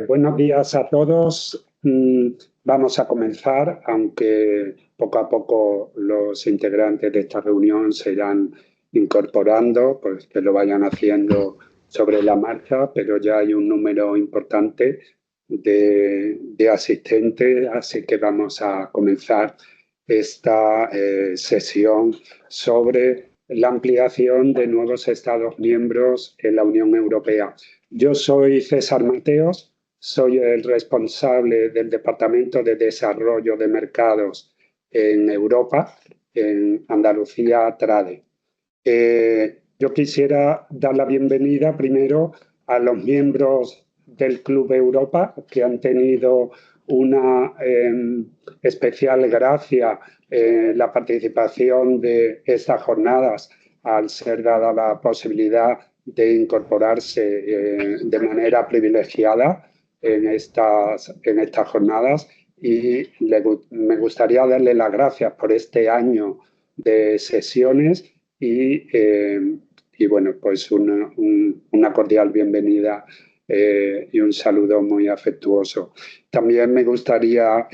Buenos días a todos. Vamos a comenzar, aunque poco a poco los integrantes de esta reunión se irán incorporando, pues que lo vayan haciendo sobre la marcha, pero ya hay un número importante de asistentes, así que vamos a comenzar esta sesión sobre la ampliación de nuevos Estados miembros en la Unión Europea. Yo soy César Mateos, soy el responsable del Departamento de Desarrollo de Mercados en Europa, en Andalucía TRADE. Yo quisiera dar la bienvenida primero a los miembros del Club Europa que han tenido una especial gracia en la participación de estas jornadas al ser dada la posibilidad de incorporarse de manera privilegiada en estas jornadas y me gustaría darle las gracias por este año de sesiones y bueno, pues una cordial bienvenida y un saludo muy afectuoso. También me gustaría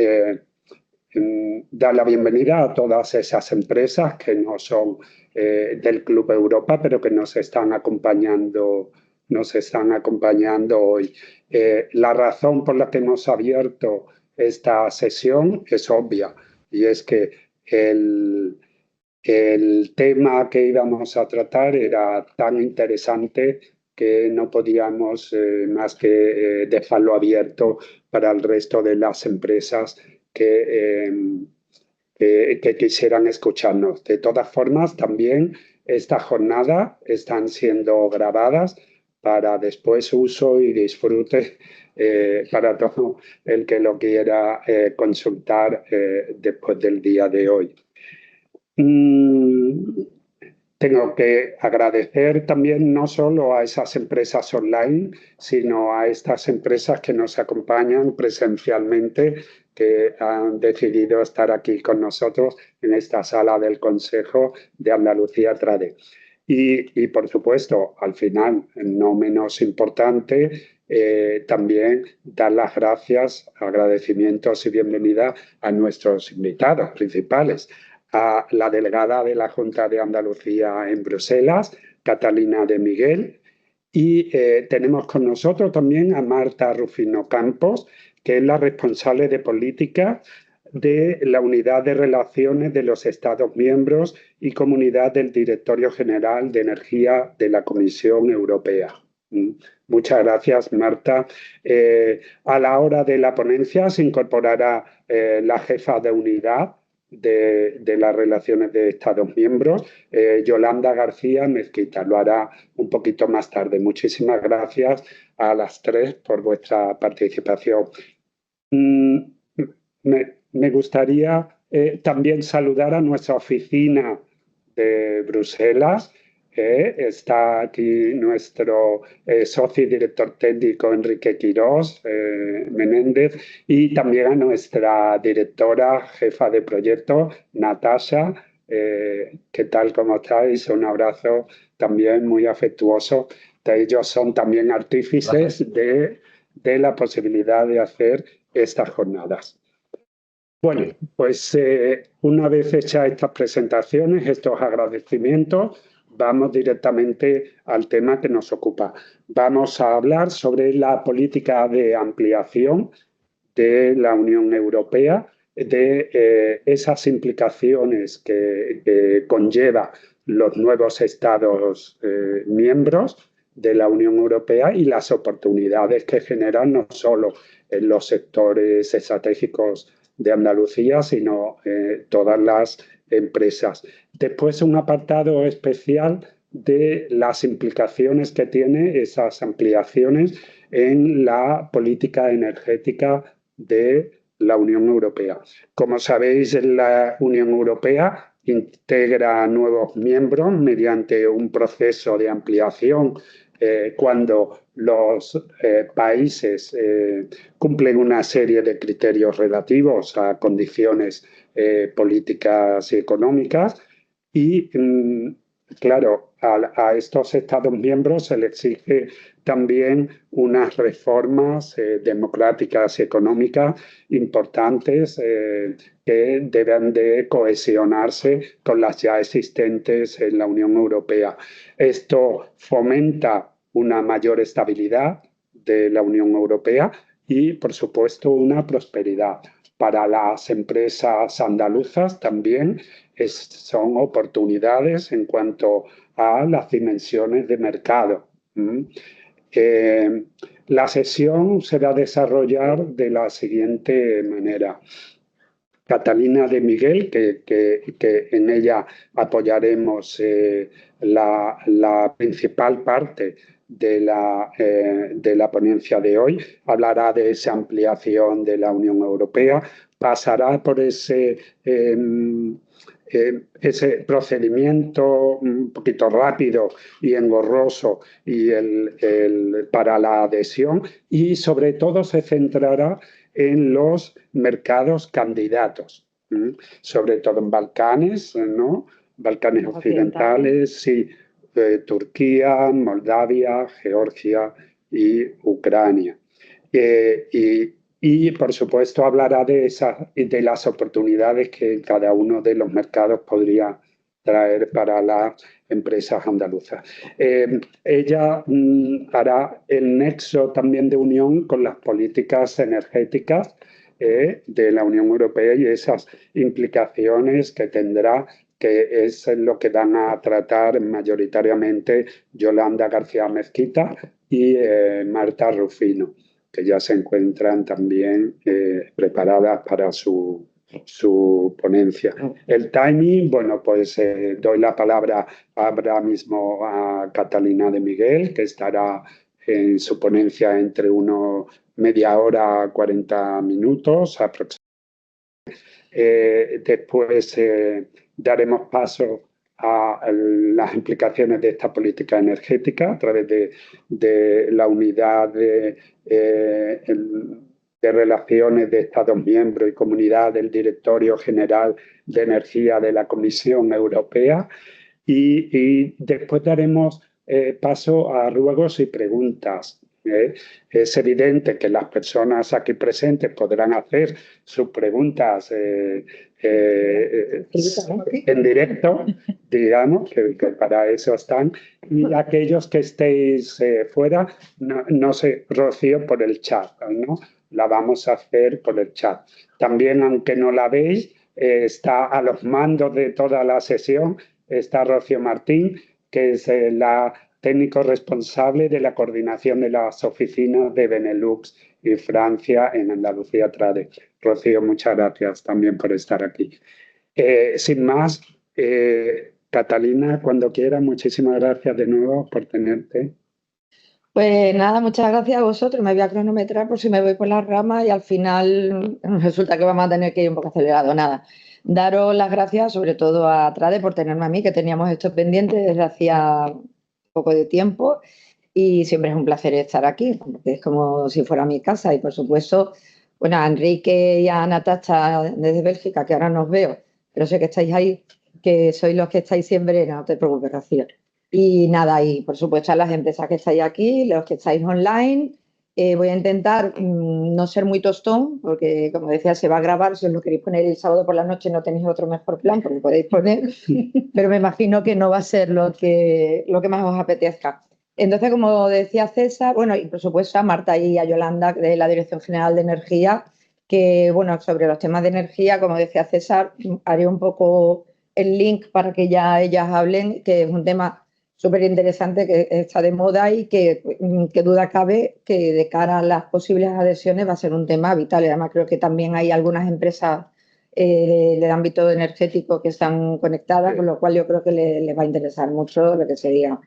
dar la bienvenida a todas esas empresas que no son del Club Europa, pero que nos están acompañando hoy. La razón por la que hemos abierto esta sesión es obvia, y es que el tema que íbamos a tratar era tan interesante que no podíamos más que dejarlo abierto para el resto de las empresas que quisieran escucharnos. De todas formas, también esta jornada están siendo grabadas para después uso y disfrute para todo el que lo quiera consultar después del día de hoy. Tengo que agradecer también no solo a esas empresas online, sino a estas empresas que nos acompañan presencialmente, que han decidido estar aquí con nosotros en esta sala del Consejo de Andalucía TRADE. Y por supuesto, al final, no menos importante, también dar las gracias, agradecimientos y bienvenida a nuestros invitados principales, a la delegada de la Junta de Andalucía en Bruselas, Catalina de Miguel, y tenemos con nosotros también a Marta Rufino Campos, que es la responsable de política de la Unidad de Relaciones de los Estados Miembros y Comunidad del Directorio General de Energía de la Comisión Europea. Muchas gracias, Marta. A la hora de la ponencia se incorporará la jefa de unidad de las relaciones de Estados miembros, Yolanda García Mezquita. Lo hará un poquito más tarde. Muchísimas gracias a las tres por vuestra participación. Me gustaría también saludar a nuestra oficina de Bruselas. Está aquí nuestro socio y director técnico Enrique Quirós Menéndez, y también a nuestra directora jefa de proyecto, Natasha. ¿Qué tal? ¿Cómo estáis? Un abrazo también muy afectuoso. Ellos son también artífices de la posibilidad de hacer estas jornadas. Bueno, pues una vez hechas estas presentaciones, estos agradecimientos, vamos directamente al tema que nos ocupa. Vamos a hablar sobre la política de ampliación de la Unión Europea, de esas implicaciones que conlleva los nuevos Estados miembros de la Unión Europea y las oportunidades que generan no solo en los sectores estratégicos de Andalucía, sino todas las empresas. Después, un apartado especial de las implicaciones que tiene esas ampliaciones en la política energética de la Unión Europea. Como sabéis, la Unión Europea integra nuevos miembros mediante un proceso de ampliación cuando los países cumplen una serie de criterios relativos a condiciones políticas y económicas, y claro, a estos Estados miembros se les exige también unas reformas democráticas y económicas importantes que deben de cohesionarse con las ya existentes en la Unión Europea. Esto fomenta una mayor estabilidad de la Unión Europea y, por supuesto, una prosperidad. Para las empresas andaluzas también son oportunidades en cuanto a las dimensiones de mercado. Eh, la sesión se va a desarrollar de la siguiente manera. Catalina de Miguel, que en ella apoyaremos la principal parte de la ponencia de hoy, hablará de esa ampliación de la Unión Europea, pasará por ese procedimiento un poquito rápido y engorroso para la adhesión y sobre todo se centrará en los mercados candidatos, sobre todo en Balcanes, ¿no? Balcanes occidentales, sí, Turquía, Moldavia, Georgia y Ucrania. Y, por supuesto, hablará de las oportunidades que cada uno de los mercados podría traer para las empresas andaluzas. Ella hará el nexo también de unión con las políticas energéticas de la Unión Europea y esas implicaciones que tendrá, que es lo que van a tratar mayoritariamente Yolanda García Mezquita y Marta Rufino, que ya se encuentran también preparadas para su ponencia. El timing, bueno, pues doy la palabra ahora mismo a Catalina de Miguel, que estará en su ponencia entre media hora, 40 minutos aproximadamente. Después daremos paso a las implicaciones de esta política energética a través de la unidad de relaciones de Estados miembros y comunidad del Directorio General de Energía de la Comisión Europea y después daremos paso a ruegos y preguntas. Es evidente que las personas aquí presentes podrán hacer sus preguntas en directo, digamos, que para eso están, y aquellos que estéis fuera, no sé, Rocío, por el chat, ¿no? La vamos a hacer por el chat. También, aunque no la veis, está a los mandos de toda la sesión, está Rocío Martín, que es la técnico responsable de la coordinación de las oficinas de Benelux y Francia en Andalucía Trade. Rocío, muchas gracias también por estar aquí. Sin más, Catalina, cuando quiera, muchísimas gracias de nuevo por tenerte. Pues nada, muchas gracias a vosotros. Me voy a cronometrar por si me voy por las ramas y al final resulta que vamos a tener que ir un poco acelerado. Nada, daros las gracias sobre todo a Trade por tenerme a mí, que teníamos esto pendiente desde hacía poco de tiempo y siempre es un placer estar aquí, porque es como si fuera mi casa y por supuesto, bueno, a Enrique y a Natacha desde Bélgica, que ahora no os veo, pero sé que estáis ahí, que sois los que estáis siempre, no te preocupes, Rocío. Y nada, y por supuesto a las empresas que estáis aquí, los que estáis online, voy a intentar no ser muy tostón, porque como decía, se va a grabar, si os lo queréis poner el sábado por la noche no tenéis otro mejor plan, porque podéis poner, pero me imagino que no va a ser lo que más os apetezca. Entonces, como decía César, bueno, y por supuesto a Marta y a Yolanda de la Dirección General de Energía, que bueno, sobre los temas de energía, como decía César, haré un poco el link para que ya ellas hablen, que es un tema súper interesante que está de moda y que duda cabe que de cara a las posibles adhesiones va a ser un tema vital. Y además creo que también hay algunas empresas del ámbito energético que están conectadas, con lo cual yo creo que les va a interesar mucho lo que se diga.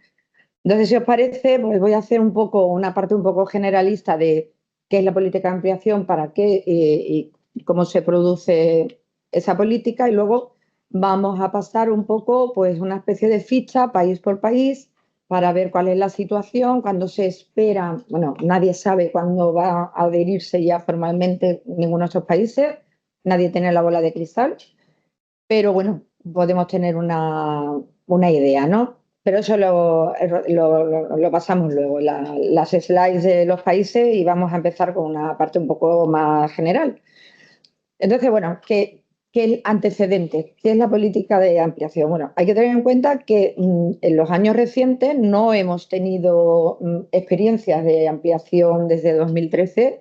Entonces, si os parece, pues voy a hacer una parte un poco generalista de qué es la política de ampliación, para qué y cómo se produce esa política y luego vamos a pasar un poco, pues, una especie de ficha país por país para ver cuál es la situación, cuándo se espera. Bueno, nadie sabe cuándo va a adherirse ya formalmente ninguno de esos países, nadie tiene la bola de cristal, pero bueno, podemos tener una idea, ¿no? Pero eso lo pasamos luego, las slides de los países, y vamos a empezar con una parte un poco más general. Entonces, bueno, ¿qué el antecedente? ¿Qué es la política de ampliación? Bueno, hay que tener en cuenta que en los años recientes no hemos tenido experiencias de ampliación desde 2013,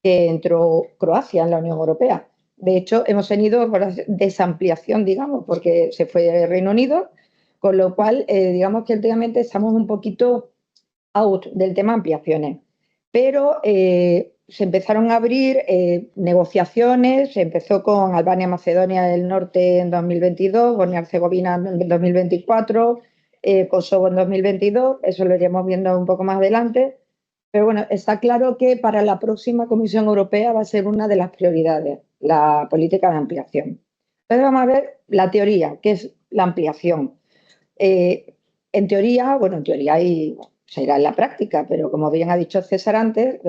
que entró Croacia en la Unión Europea. De hecho, hemos tenido desampliación, digamos, porque se fue el Reino Unido, con lo cual, digamos que últimamente estamos un poquito out del tema ampliaciones. Pero se empezaron a abrir negociaciones, se empezó con Albania y Macedonia del Norte en 2022, Bosnia-Herzegovina en 2024, Kosovo en 2022, eso lo iremos viendo un poco más adelante. Pero bueno, está claro que para la próxima Comisión Europea va a ser una de las prioridades, la política de ampliación. Entonces vamos a ver la teoría, ¿qué es la ampliación? En teoría, bueno, en teoría se irá en la práctica, pero como bien ha dicho César antes,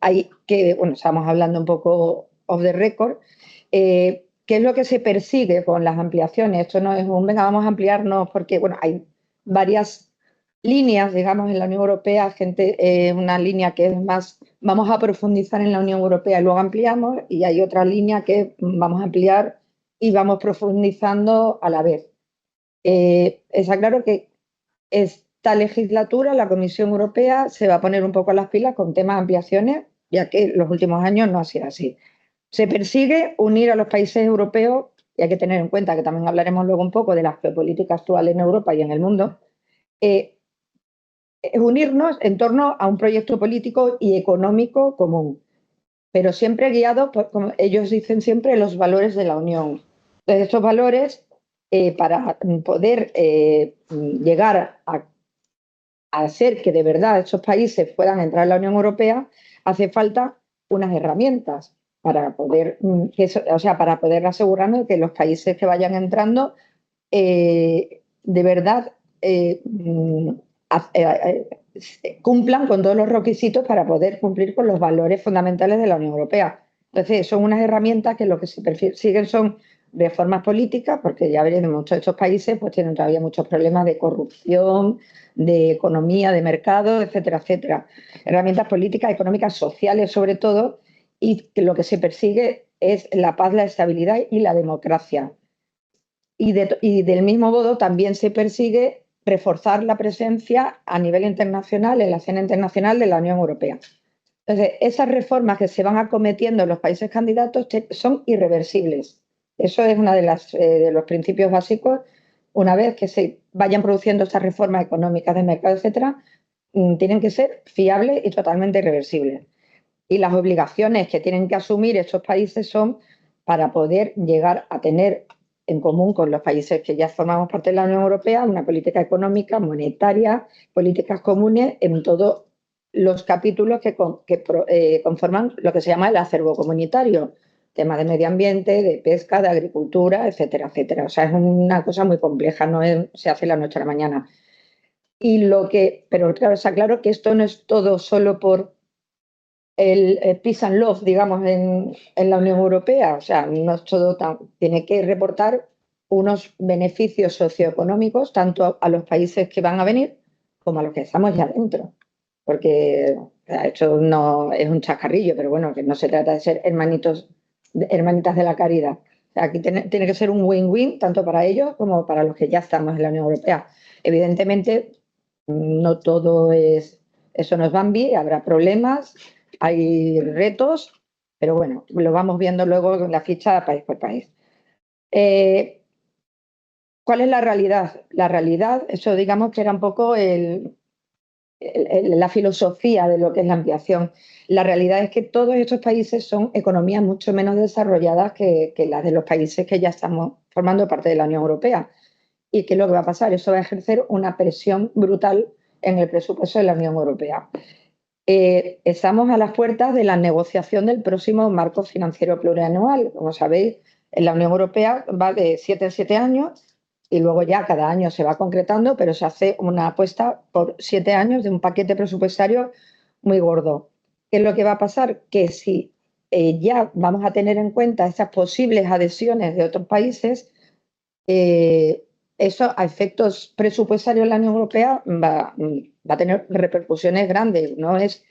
hay que, bueno, estamos hablando un poco off the record, ¿qué es lo que se persigue con las ampliaciones? Esto no es venga, vamos a ampliarnos, porque, bueno, hay varias líneas, digamos, en la Unión Europea, una línea que es más, vamos a profundizar en la Unión Europea y luego ampliamos, y hay otra línea que vamos a ampliar y vamos profundizando a la vez. Está claro que esta legislatura la Comisión Europea se va a poner un poco a las pilas con temas de ampliaciones, ya que en los últimos años no ha sido así. Se persigue unir a los países europeos, y hay que tener en cuenta que también hablaremos luego un poco de la geopolítica actual en Europa y en el mundo, unirnos en torno a un proyecto político y económico común, pero siempre guiados por, como ellos dicen siempre, los valores de la Unión. Entonces, estos valores, para poder llegar a hacer que de verdad estos países puedan entrar en la Unión Europea, hace falta unas herramientas para poder, para poder asegurarnos de que los países que vayan entrando de verdad cumplan con todos los requisitos para poder cumplir con los valores fundamentales de la Unión Europea. Entonces, son unas herramientas que lo que se persiguen son reformas políticas, porque ya veréis, muchos de estos países pues tienen todavía muchos problemas de corrupción, de economía, de mercado, etcétera, etcétera. Herramientas políticas, económicas, sociales sobre todo, y que lo que se persigue es la paz, la estabilidad y la democracia. Y del mismo modo también se persigue reforzar la presencia a nivel internacional, en la escena internacional de la Unión Europea. Entonces, esas reformas que se van acometiendo en los países candidatos son irreversibles. Eso es uno de los principios básicos. Una vez que se vayan produciendo estas reformas económicas de mercado, etcétera, tienen que ser fiables y totalmente irreversibles. Y las obligaciones que tienen que asumir estos países son para poder llegar a tener en común con los países que ya formamos parte de la Unión Europea una política económica, monetaria, políticas comunes en todos los capítulos que conforman lo que se llama el acervo comunitario, temas de medio ambiente, de pesca, de agricultura, etcétera, etcétera. O sea, es una cosa muy compleja, no se hace la noche a la mañana. Pero claro, está claro que esto no es todo solo por el peace and love, digamos, en la Unión Europea. O sea, no es todo tiene que reportar unos beneficios socioeconómicos tanto a los países que van a venir como a los que estamos ya dentro. Porque esto no es un chascarrillo, pero bueno, que no se trata de ser hermanitas de la caridad. O sea, aquí tiene que ser un win-win tanto para ellos como para los que ya estamos en la Unión Europea. Evidentemente, no todo eso no es Bambi, habrá problemas, hay retos, pero bueno, lo vamos viendo luego en la ficha país por país. ¿Cuál es la realidad? La realidad, eso digamos que era un poco la filosofía de lo que es la ampliación. La realidad es que todos estos países son economías mucho menos desarrolladas que las de los países que ya estamos formando parte de la Unión Europea. ¿Y qué es lo que va a pasar? Eso va a ejercer una presión brutal en el presupuesto de la Unión Europea. Estamos a las puertas de la negociación del próximo marco financiero plurianual. Como sabéis, en la Unión Europea va de 7 en 7 años y luego ya cada año se va concretando, pero se hace una apuesta por 7 años de un paquete presupuestario muy gordo. ¿Qué es lo que va a pasar? Que si ya vamos a tener en cuenta estas posibles adhesiones de otros países, eso a efectos presupuestarios en la Unión Europea va a tener repercusiones grandes. No es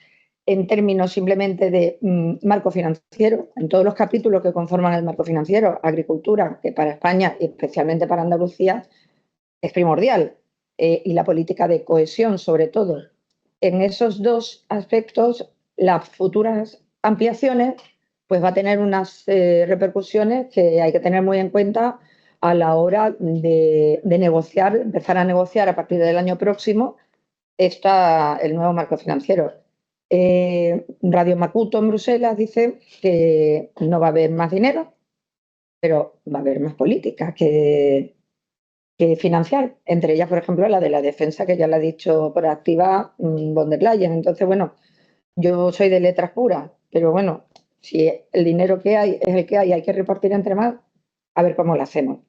en términos simplemente de marco financiero. En todos los capítulos que conforman el marco financiero, agricultura, que para España y especialmente para Andalucía es primordial, y la política de cohesión sobre todo. En esos dos aspectos, las futuras ampliaciones pues va a tener unas repercusiones que hay que tener muy en cuenta a la hora de negociar, empezar a negociar a partir del año próximo el nuevo marco financiero. Radio Macuto en Bruselas dice que no va a haber más dinero, pero va a haber más políticas que financiar, entre ellas, por ejemplo, la de la defensa, que ya la ha dicho por activa von der Leyen. Entonces, bueno, yo soy de letras puras, pero bueno, si el dinero que hay es el que hay que repartir entre más, a ver cómo lo hacemos.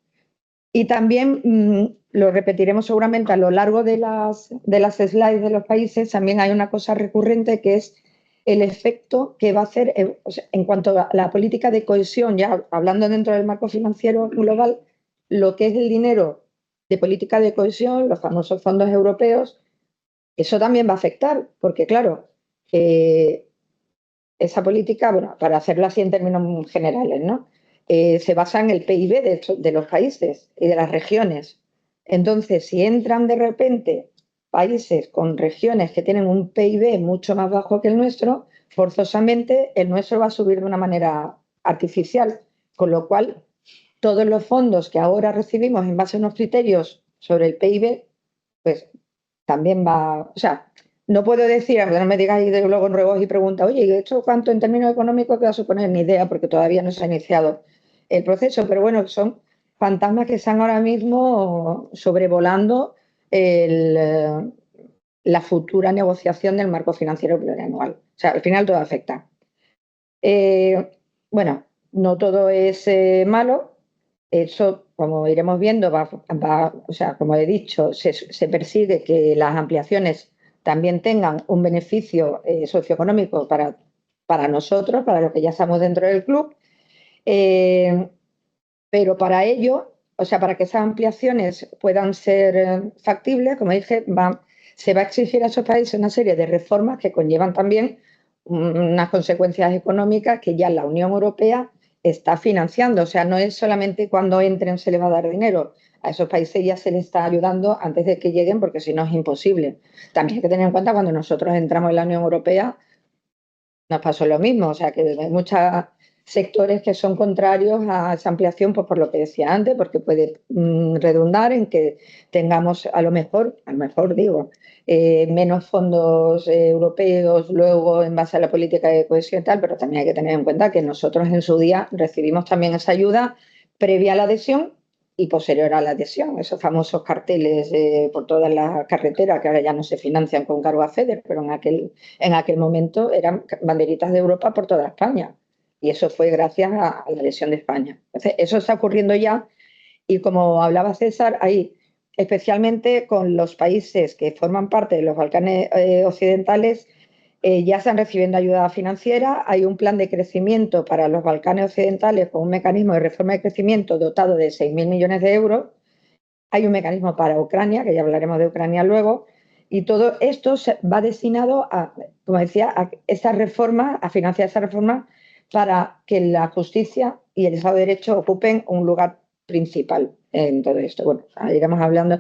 Y también lo repetiremos seguramente a lo largo de las slides de los países, también hay una cosa recurrente que es el efecto que va a hacer o sea, en cuanto a la política de cohesión, ya hablando dentro del marco financiero global, lo que es el dinero de política de cohesión, los famosos fondos europeos, eso también va a afectar, porque claro, esa política, bueno, para hacerlo así en términos generales, ¿no? Se basa en el PIB de los países y de las regiones. Entonces, si entran de repente países con regiones que tienen un PIB mucho más bajo que el nuestro, forzosamente el nuestro va a subir de una manera artificial, con lo cual todos los fondos que ahora recibimos en base a unos criterios sobre el PIB, pues también va, o sea, no puedo decir, aunque no me digáis de luego en ruegos y pregunta, oye, ¿y esto cuánto en términos económicos te va a suponer? Ni idea, porque todavía no se ha iniciado el proceso, pero bueno, son fantasmas que están ahora mismo sobrevolando la futura negociación del marco financiero plurianual. O sea, al final todo afecta. Bueno, no todo es malo. Eso, como iremos viendo, o sea, como he dicho, se persigue que las ampliaciones también tengan un beneficio socioeconómico para nosotros, para los que ya estamos dentro del club. Pero para ello, o sea, para que esas ampliaciones puedan ser factibles, como dije, se va a exigir a esos países una serie de reformas que conllevan también unas consecuencias económicas que ya la Unión Europea está financiando. O sea, no es solamente cuando entren se les va a dar dinero. A esos países ya se les está ayudando antes de que lleguen, porque si no es imposible. También hay que tener en cuenta cuando nosotros entramos en la Unión Europea, nos pasó lo mismo. O sea, que hay muchos sectores que son contrarios a esa ampliación, pues por lo que decía antes, porque puede redundar en que tengamos a lo mejor digo, menos fondos europeos luego en base a la política de cohesión y tal, pero también hay que tener en cuenta que nosotros en su día recibimos también esa ayuda previa a la adhesión y posterior a la adhesión, esos famosos carteles por todas las carreteras que ahora ya no se financian con cargo a FEDER, pero en aquel momento eran banderitas de Europa por toda España. Y eso fue gracias a la adhesión de España. Entonces, eso está ocurriendo ya y como hablaba César, ahí, especialmente con los países que forman parte de los Balcanes occidentales, ya están recibiendo ayuda financiera. Hay un plan de crecimiento para los Balcanes occidentales con un mecanismo de reforma de crecimiento dotado de 6.000 millones de euros. Hay un mecanismo para Ucrania, que ya hablaremos de Ucrania luego. Y todo esto va destinado a, como decía, a esa reforma, a financiar esa reforma para que la justicia y el Estado de Derecho ocupen un lugar principal en todo esto. Bueno, iremos hablando.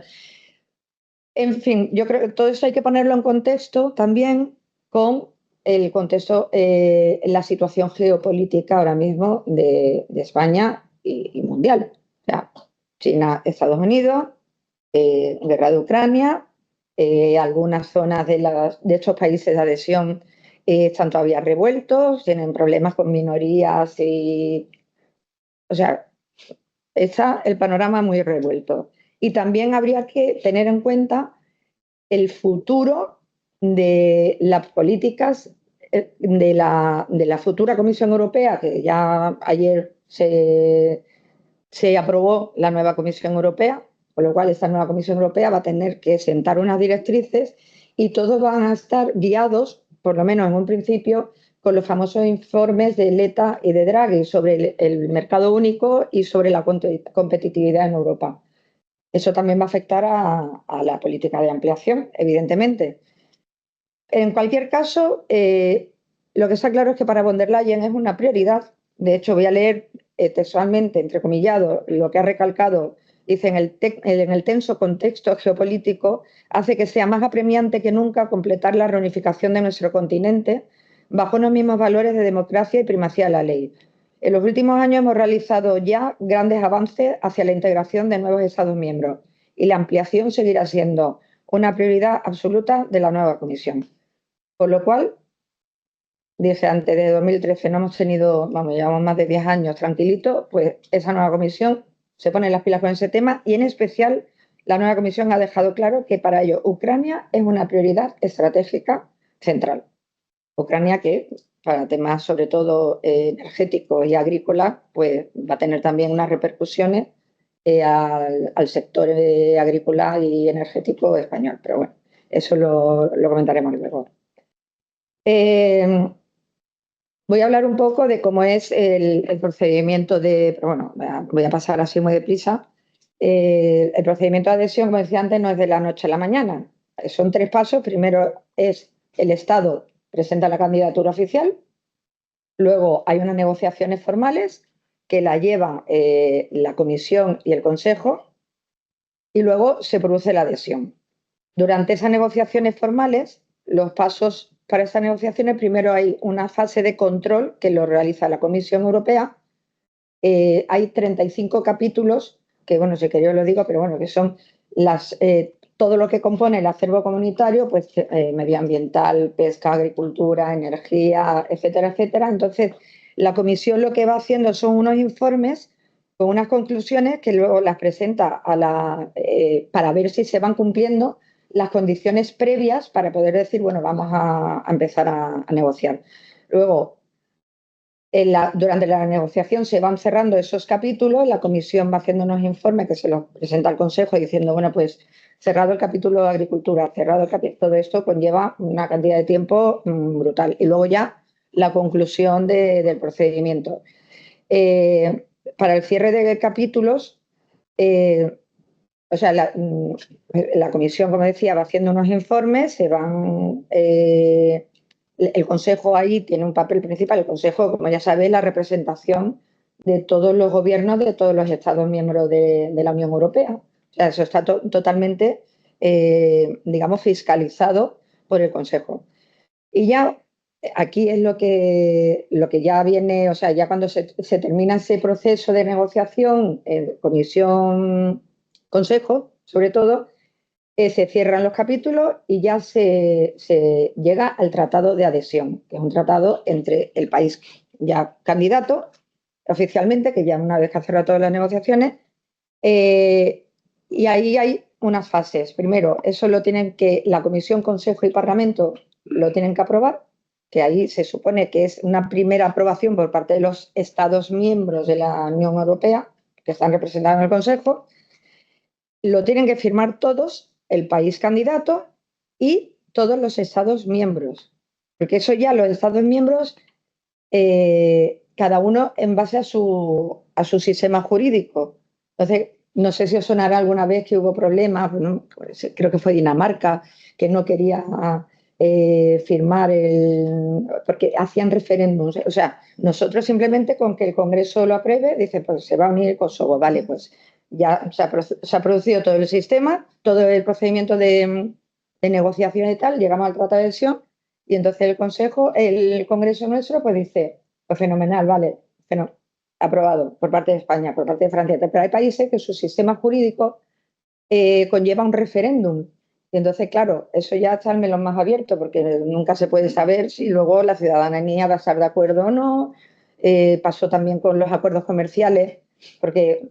En fin, yo creo que todo eso hay que ponerlo en contexto también con el contexto, la situación geopolítica ahora mismo de España y mundial. O sea, China, Estados Unidos, guerra de Ucrania, algunas zonas de estos países de adhesión están todavía revueltos, tienen problemas con minorías o sea, está el panorama muy revuelto. Y también habría que tener en cuenta el futuro de las políticas de la futura Comisión Europea, que ya ayer se aprobó la nueva Comisión Europea, con lo cual esta nueva Comisión Europea va a tener que sentar unas directrices y todos van a estar guiados, por lo menos en un principio, con los famosos informes de Letta y de Draghi sobre el mercado único y sobre la competitividad en Europa. Eso también va a afectar a la política de ampliación, evidentemente. En cualquier caso, lo que está claro es que para von der Leyen es una prioridad. De hecho, voy a leer textualmente, entrecomillado, lo que ha recalcado. Dice, en el tenso contexto geopolítico, hace que sea más apremiante que nunca completar la reunificación de nuestro continente bajo unos mismos valores de democracia y primacía de la ley. En los últimos años hemos realizado ya grandes avances hacia la integración de nuevos Estados miembros y la ampliación seguirá siendo una prioridad absoluta de la nueva Comisión. Por lo cual, dije antes de 2013 no hemos tenido, vamos, llevamos más de 10 años tranquilitos, pues esa nueva comisión se pone las pilas con ese tema y en especial la nueva comisión ha dejado claro que para ello Ucrania es una prioridad estratégica central. Ucrania que para temas sobre todo energéticos y agrícolas, pues va a tener también unas repercusiones al sector agrícola y energético español. Pero bueno, eso lo comentaremos luego. Voy a hablar un poco de cómo es el procedimiento de, bueno, voy a pasar así muy deprisa. El procedimiento de adhesión, como decía antes, no es de la noche a la mañana. Son 3 pasos. Primero es el Estado presenta la candidatura oficial, luego hay unas negociaciones formales que la lleva la Comisión y el Consejo y luego se produce la adhesión. Durante esas negociaciones formales, los pasos para esas negociaciones, primero hay una fase de control que lo realiza la Comisión Europea. Hay 35 capítulos, que bueno, si queréis os lo digo, pero bueno, que son todo lo que compone el acervo comunitario, pues medioambiental, pesca, agricultura, energía, etcétera, etcétera. Entonces, la Comisión lo que va haciendo son unos informes con unas conclusiones que luego las presenta para ver si se van cumpliendo las condiciones previas para poder decir, bueno, vamos a empezar a negociar. Luego, durante la negociación se van cerrando esos capítulos, la Comisión va haciendo unos informes que se los presenta al Consejo diciendo, bueno, pues cerrado el capítulo de agricultura, cerrado el capítulo, todo esto conlleva una cantidad de tiempo brutal. Y luego ya la conclusión del procedimiento. Para el cierre de capítulos, o sea, la Comisión, como decía, va haciendo unos informes, se van... el Consejo ahí tiene un papel principal. El Consejo, como ya sabéis, la representación de todos los gobiernos de todos los Estados miembros de la Unión Europea. O sea, eso está totalmente, digamos, fiscalizado por el Consejo. Y ya aquí es lo que ya viene, o sea, ya cuando se termina ese proceso de negociación, Comisión, Consejo, sobre todo, se cierran los capítulos y ya se llega al tratado de adhesión, que es un tratado entre el país ya candidato oficialmente, que ya una vez que ha cerrado todas las negociaciones, y ahí hay unas fases. Primero, eso lo tienen que la Comisión, Consejo y Parlamento lo tienen que aprobar, que ahí se supone que es una primera aprobación por parte de los Estados miembros de la Unión Europea, que están representados en el Consejo. Lo tienen que firmar todos, el país candidato y todos los Estados miembros, porque eso ya los Estados miembros, cada uno en base a su sistema jurídico. Entonces, no sé si os sonará alguna vez que hubo problemas, bueno, pues creo que fue Dinamarca, que no quería firmar porque hacían referéndums. O sea, nosotros simplemente con que el Congreso lo apruebe, dice, pues se va a unir Kosovo, vale, pues ya se ha producido todo el sistema, todo el procedimiento de negociación y tal, llegamos al tratado de adhesión y entonces el Congreso nuestro, pues dice, pues fenomenal, vale, aprobado por parte de España, por parte de Francia, pero hay países que su sistema jurídico conlleva un referéndum. Y entonces, claro, eso ya está el melón más abierto, porque nunca se puede saber si luego la ciudadanía va a estar de acuerdo o no. Pasó también con los acuerdos comerciales, porque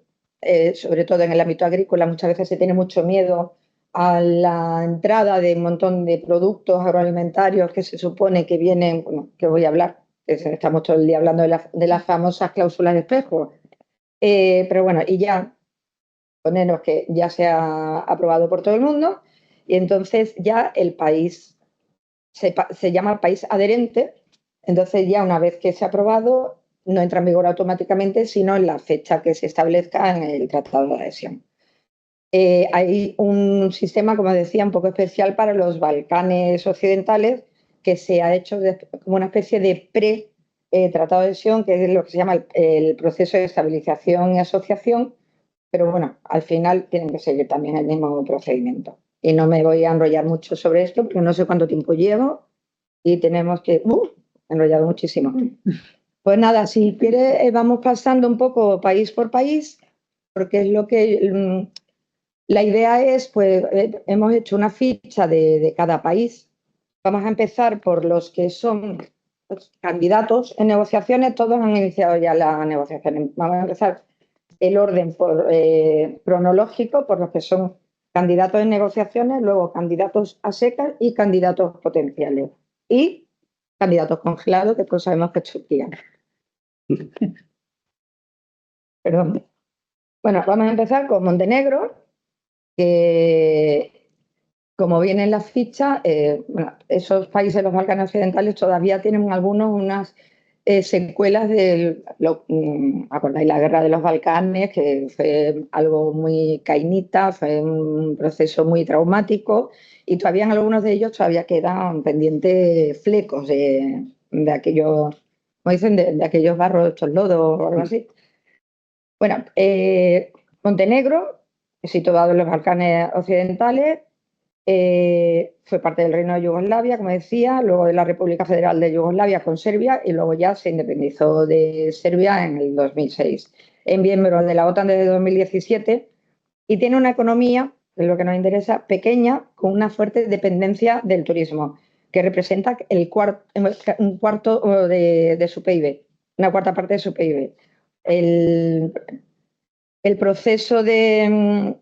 sobre todo en el ámbito agrícola muchas veces se tiene mucho miedo a la entrada de un montón de productos agroalimentarios que se supone que vienen, bueno, que voy a hablar, estamos todo el día hablando de las famosas cláusulas de espejo. Pero bueno, y ya ponernos que ya se ha aprobado por todo el mundo y entonces ya el país se llama país adherente. Entonces ya una vez que se ha aprobado no entra en vigor automáticamente, sino en la fecha que se establezca en el tratado de adhesión. hay un sistema, como decía, un poco especial para los Balcanes occidentales, que se ha hecho como una especie de pre-tratado de adhesión, que es lo que se llama el proceso de estabilización y asociación, pero bueno, al final tienen que seguir también el mismo procedimiento. Y no me voy a enrollar mucho sobre esto, porque no sé cuánto tiempo llevo y tenemos que... enrollado muchísimo. Pues nada, si quiere, vamos pasando un poco país por país, porque es lo que... La idea es, pues, hemos hecho una ficha de cada país. Vamos a empezar por los que son candidatos en negociaciones. Todos han iniciado ya las negociaciones. Vamos a empezar el orden cronológico por los que son candidatos en negociaciones, luego candidatos a secas y candidatos potenciales. Y candidatos congelados, que todos sabemos que es Turquía. Perdón. Bueno, vamos a empezar con Montenegro, que, como viene en la ficha, bueno, esos países de los Balcanes Occidentales todavía tienen algunos unas secuelas de, acordáis, la guerra de los Balcanes, que fue algo muy cainita, fue un proceso muy traumático, y todavía en algunos de ellos todavía quedan pendientes flecos de aquellos, como dicen, de aquellos barros hechos lodo o algo así. Bueno, Montenegro, situado en los Balcanes Occidentales, fue parte del Reino de Yugoslavia, como decía, luego de la República Federal de Yugoslavia con Serbia y luego ya se independizó de Serbia en el 2006. Es miembro de la OTAN desde 2017 y tiene una economía, que es lo que nos interesa, pequeña, con una fuerte dependencia del turismo, que representa un cuarto de su PIB, una cuarta parte de su PIB. El proceso de...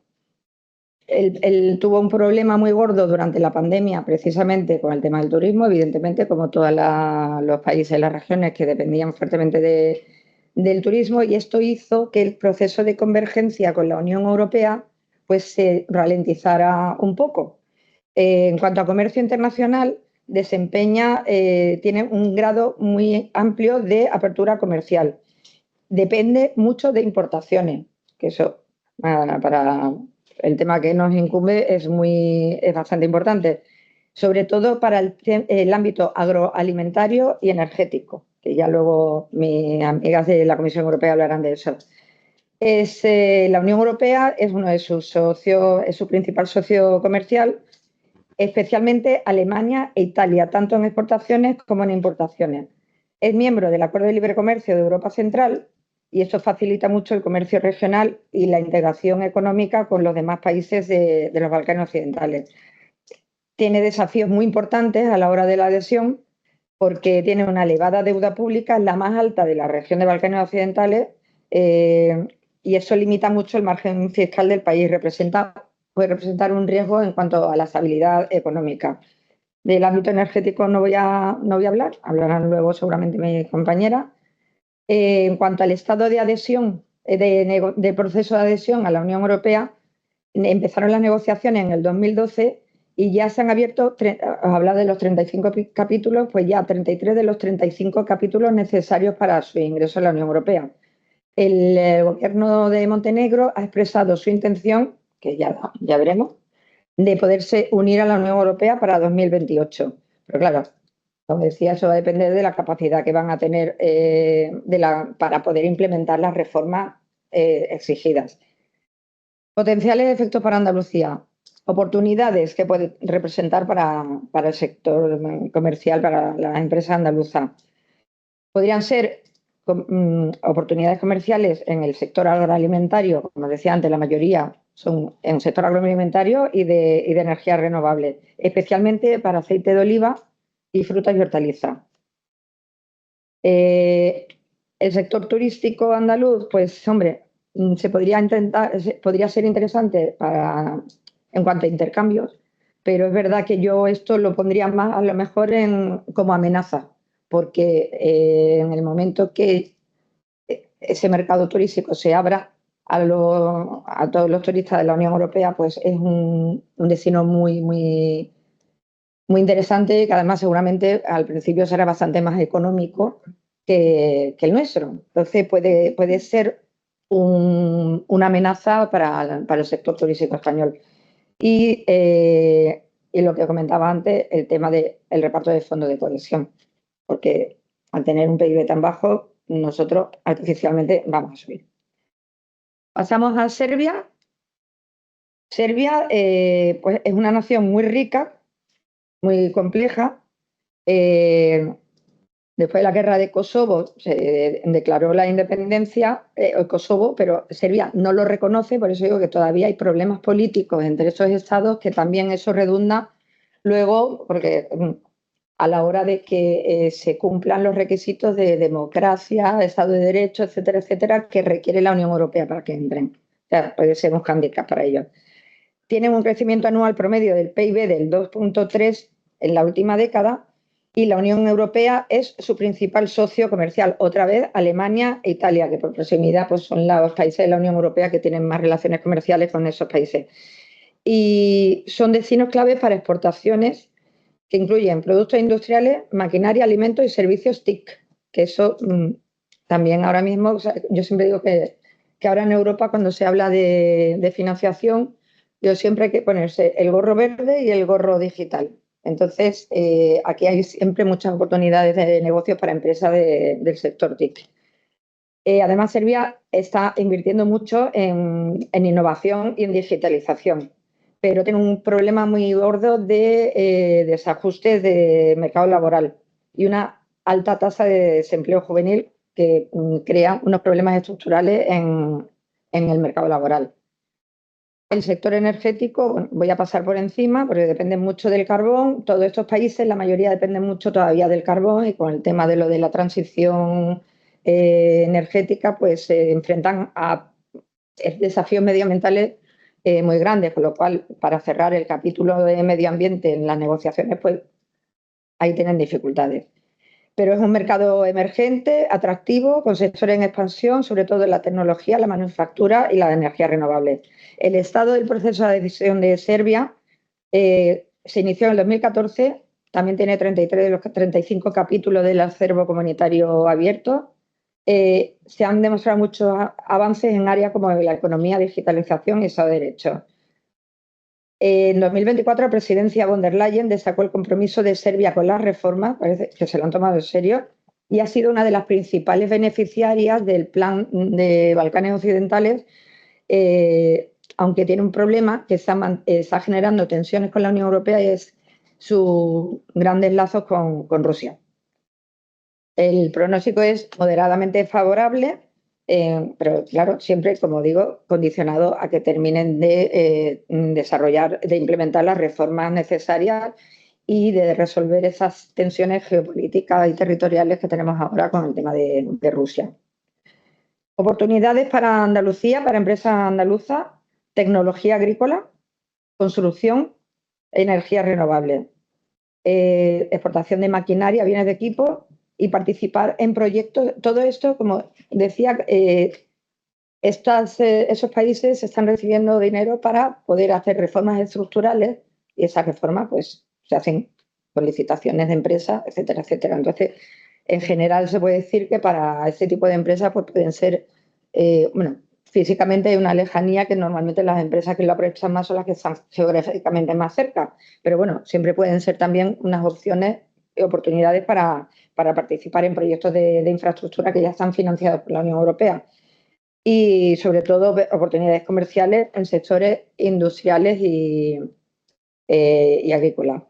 Él tuvo un problema muy gordo durante la pandemia, precisamente con el tema del turismo, evidentemente, como todos los países y las regiones que dependían fuertemente del turismo, y esto hizo que el proceso de convergencia con la Unión Europea pues, se ralentizara un poco. En cuanto a comercio internacional, tiene un grado muy amplio de apertura comercial. Depende mucho de importaciones, que eso para el tema que nos incumbe es bastante importante, sobre todo para el ámbito agroalimentario y energético, que ya luego mis amigas de la Comisión Europea hablarán de eso. La Unión Europea es uno de sus socios, es su principal socio comercial, especialmente Alemania e Italia, tanto en exportaciones como en importaciones. Es miembro del Acuerdo de Libre Comercio de Europa Central y esto facilita mucho el comercio regional y la integración económica con los demás países de los Balcanes Occidentales. Tiene desafíos muy importantes a la hora de la adhesión porque tiene una elevada deuda pública, la más alta de la región de Balcanes Occidentales, y eso limita mucho el margen fiscal del país. Puede representar un riesgo en cuanto a la estabilidad económica. Del ámbito energético no voy a hablar, hablarán luego seguramente mi compañera. En cuanto al estado de adhesión, de proceso de adhesión a la Unión Europea, empezaron las negociaciones en el 2012 y ya se han abierto, hablar de los 35 capítulos, pues ya 33 de los 35 capítulos necesarios para su ingreso a la Unión Europea. El gobierno de Montenegro ha expresado su intención, que ya veremos, de poderse unir a la Unión Europea para 2028. Pero claro, como decía, eso va a depender de la capacidad que van a tener para poder implementar las reformas exigidas. Potenciales efectos para Andalucía. Oportunidades que puede representar para el sector comercial, para las empresas andaluzas. Podrían ser oportunidades comerciales en el sector agroalimentario, como decía antes, la mayoría son en el sector agroalimentario y de energías renovables, especialmente para aceite de oliva y frutas y hortalizas. El sector turístico andaluz, pues hombre, podría ser interesante en cuanto a intercambios, pero es verdad que yo esto lo pondría más a lo mejor como amenaza, porque en el momento que ese mercado turístico se abra a todos los turistas de la Unión Europea, pues es un destino muy, muy, muy interesante, que además seguramente al principio será bastante más económico que el nuestro. Entonces puede ser una amenaza para el sector turístico español. Y lo que comentaba antes, el tema del reparto de fondos de cohesión, porque al tener un PIB tan bajo, nosotros artificialmente vamos a subir. Pasamos a Serbia. Serbia pues es una nación muy rica, muy compleja. Después de la guerra de Kosovo se declaró la independencia, Kosovo, pero Serbia no lo reconoce, por eso digo que todavía hay problemas políticos entre esos estados, que también eso redunda luego, porque a la hora de que se cumplan los requisitos de democracia, Estado de Derecho, etcétera, que requiere la Unión Europea para que entren. O sea, puede ser un hándicap para ellos. Tienen un crecimiento anual promedio del PIB del 2,3 en la última década, y la Unión Europea es su principal socio comercial. Otra vez, Alemania e Italia, que por proximidad pues, son los países de la Unión Europea que tienen más relaciones comerciales con esos países. Y son destinos claves para exportaciones que incluyen productos industriales, maquinaria, alimentos y servicios TIC, que eso también ahora mismo, o sea, yo siempre digo que ahora en Europa cuando se habla de financiación, yo siempre hay que ponerse el gorro verde y el gorro digital. Entonces, aquí hay siempre muchas oportunidades de negocio para empresas del sector TIC. Además, Serbia está invirtiendo mucho en innovación y en digitalización, pero tiene un problema muy gordo de desajustes de mercado laboral y una alta tasa de desempleo juvenil que crea unos problemas estructurales en el mercado laboral. El sector energético, bueno, voy a pasar por encima porque depende mucho del carbón. Todos estos países, la mayoría dependen mucho todavía del carbón, y con el tema de lo de la transición energética, pues se enfrentan a desafíos medioambientales muy grandes, con lo cual, para cerrar el capítulo de medio ambiente en las negociaciones, pues ahí tienen dificultades. Pero es un mercado emergente, atractivo, con sectores en expansión, sobre todo en la tecnología, la manufactura y las energías renovables. El estado del proceso de adhesión de Serbia se inició en el 2014, también tiene 33 de los 35 capítulos del acervo comunitario abierto. Se han demostrado muchos avances en áreas como la economía, digitalización y Estado de Derecho. En 2024, la presidencia von der Leyen destacó el compromiso de Serbia con las reformas, parece que se lo han tomado en serio, y ha sido una de las principales beneficiarias del plan de Balcanes Occidentales, aunque tiene un problema que está generando tensiones con la Unión Europea, y es sus grandes lazos con Rusia. El pronóstico es moderadamente favorable, pero claro, siempre, como digo, condicionado a que terminen de desarrollar, de implementar las reformas necesarias y de resolver esas tensiones geopolíticas y territoriales que tenemos ahora con el tema de Rusia. Oportunidades para Andalucía, para empresas andaluzas: tecnología agrícola, construcción, energía renovable, exportación de maquinaria, bienes de equipo y participar en proyectos. Todo esto, como decía, esos países están recibiendo dinero para poder hacer reformas estructurales, y esas reformas pues se hacen con licitaciones de empresas, etcétera, etcétera. Entonces, en general se puede decir que para este tipo de empresas pues pueden ser, bueno, físicamente hay una lejanía que normalmente las empresas que lo aprovechan más son las que están geográficamente más cerca, pero bueno, siempre pueden ser también unas opciones y oportunidades para participar en proyectos de infraestructura que ya están financiados por la Unión Europea, y sobre todo oportunidades comerciales en sectores industriales y agrícolas.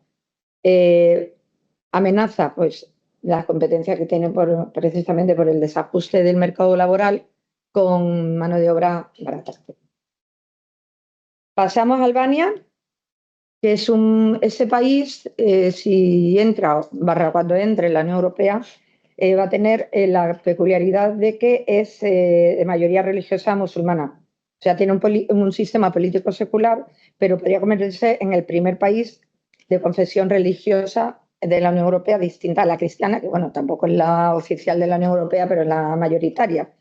Amenaza, pues las competencias que tienen precisamente por el desajuste del mercado laboral con mano de obra barata. Pasamos a Albania, que es ese país, si entra, cuando entre en la Unión Europea, va a tener la peculiaridad de que es de mayoría religiosa musulmana. O sea, tiene un sistema político secular, pero podría convertirse en el primer país de confesión religiosa de la Unión Europea distinta a la cristiana, que bueno, tampoco es la oficial de la Unión Europea, pero es la mayoritaria.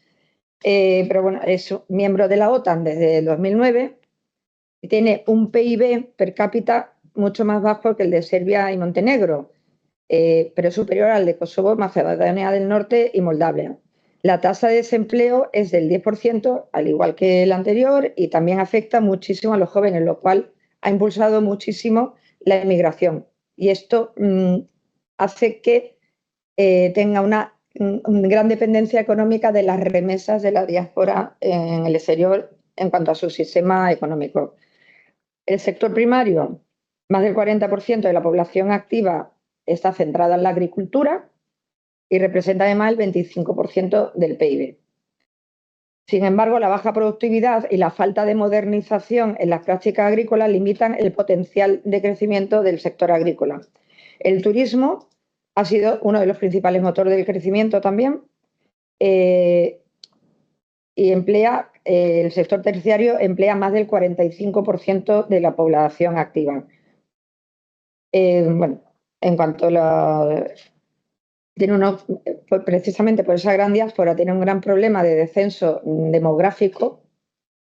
Pero bueno, es miembro de la OTAN desde el 2009 y tiene un PIB per cápita mucho más bajo que el de Serbia y Montenegro, pero superior al de Kosovo, Macedonia del Norte y Moldavia. La tasa de desempleo es del 10%, al igual que el anterior, y también afecta muchísimo a los jóvenes, lo cual ha impulsado muchísimo la emigración. Y esto hace que tenga una gran dependencia económica de las remesas de la diáspora en el exterior en cuanto a su sistema económico. El sector primario, más del 40% de la población activa está centrada en la agricultura y representa además el 25% del PIB. Sin embargo, la baja productividad y la falta de modernización en las prácticas agrícolas limitan el potencial de crecimiento del sector agrícola. El turismo ha sido uno de los principales motores del crecimiento también y el sector terciario emplea más del 45% de la población activa. Bueno, en cuanto a precisamente por esa gran diáspora, tiene un gran problema de descenso demográfico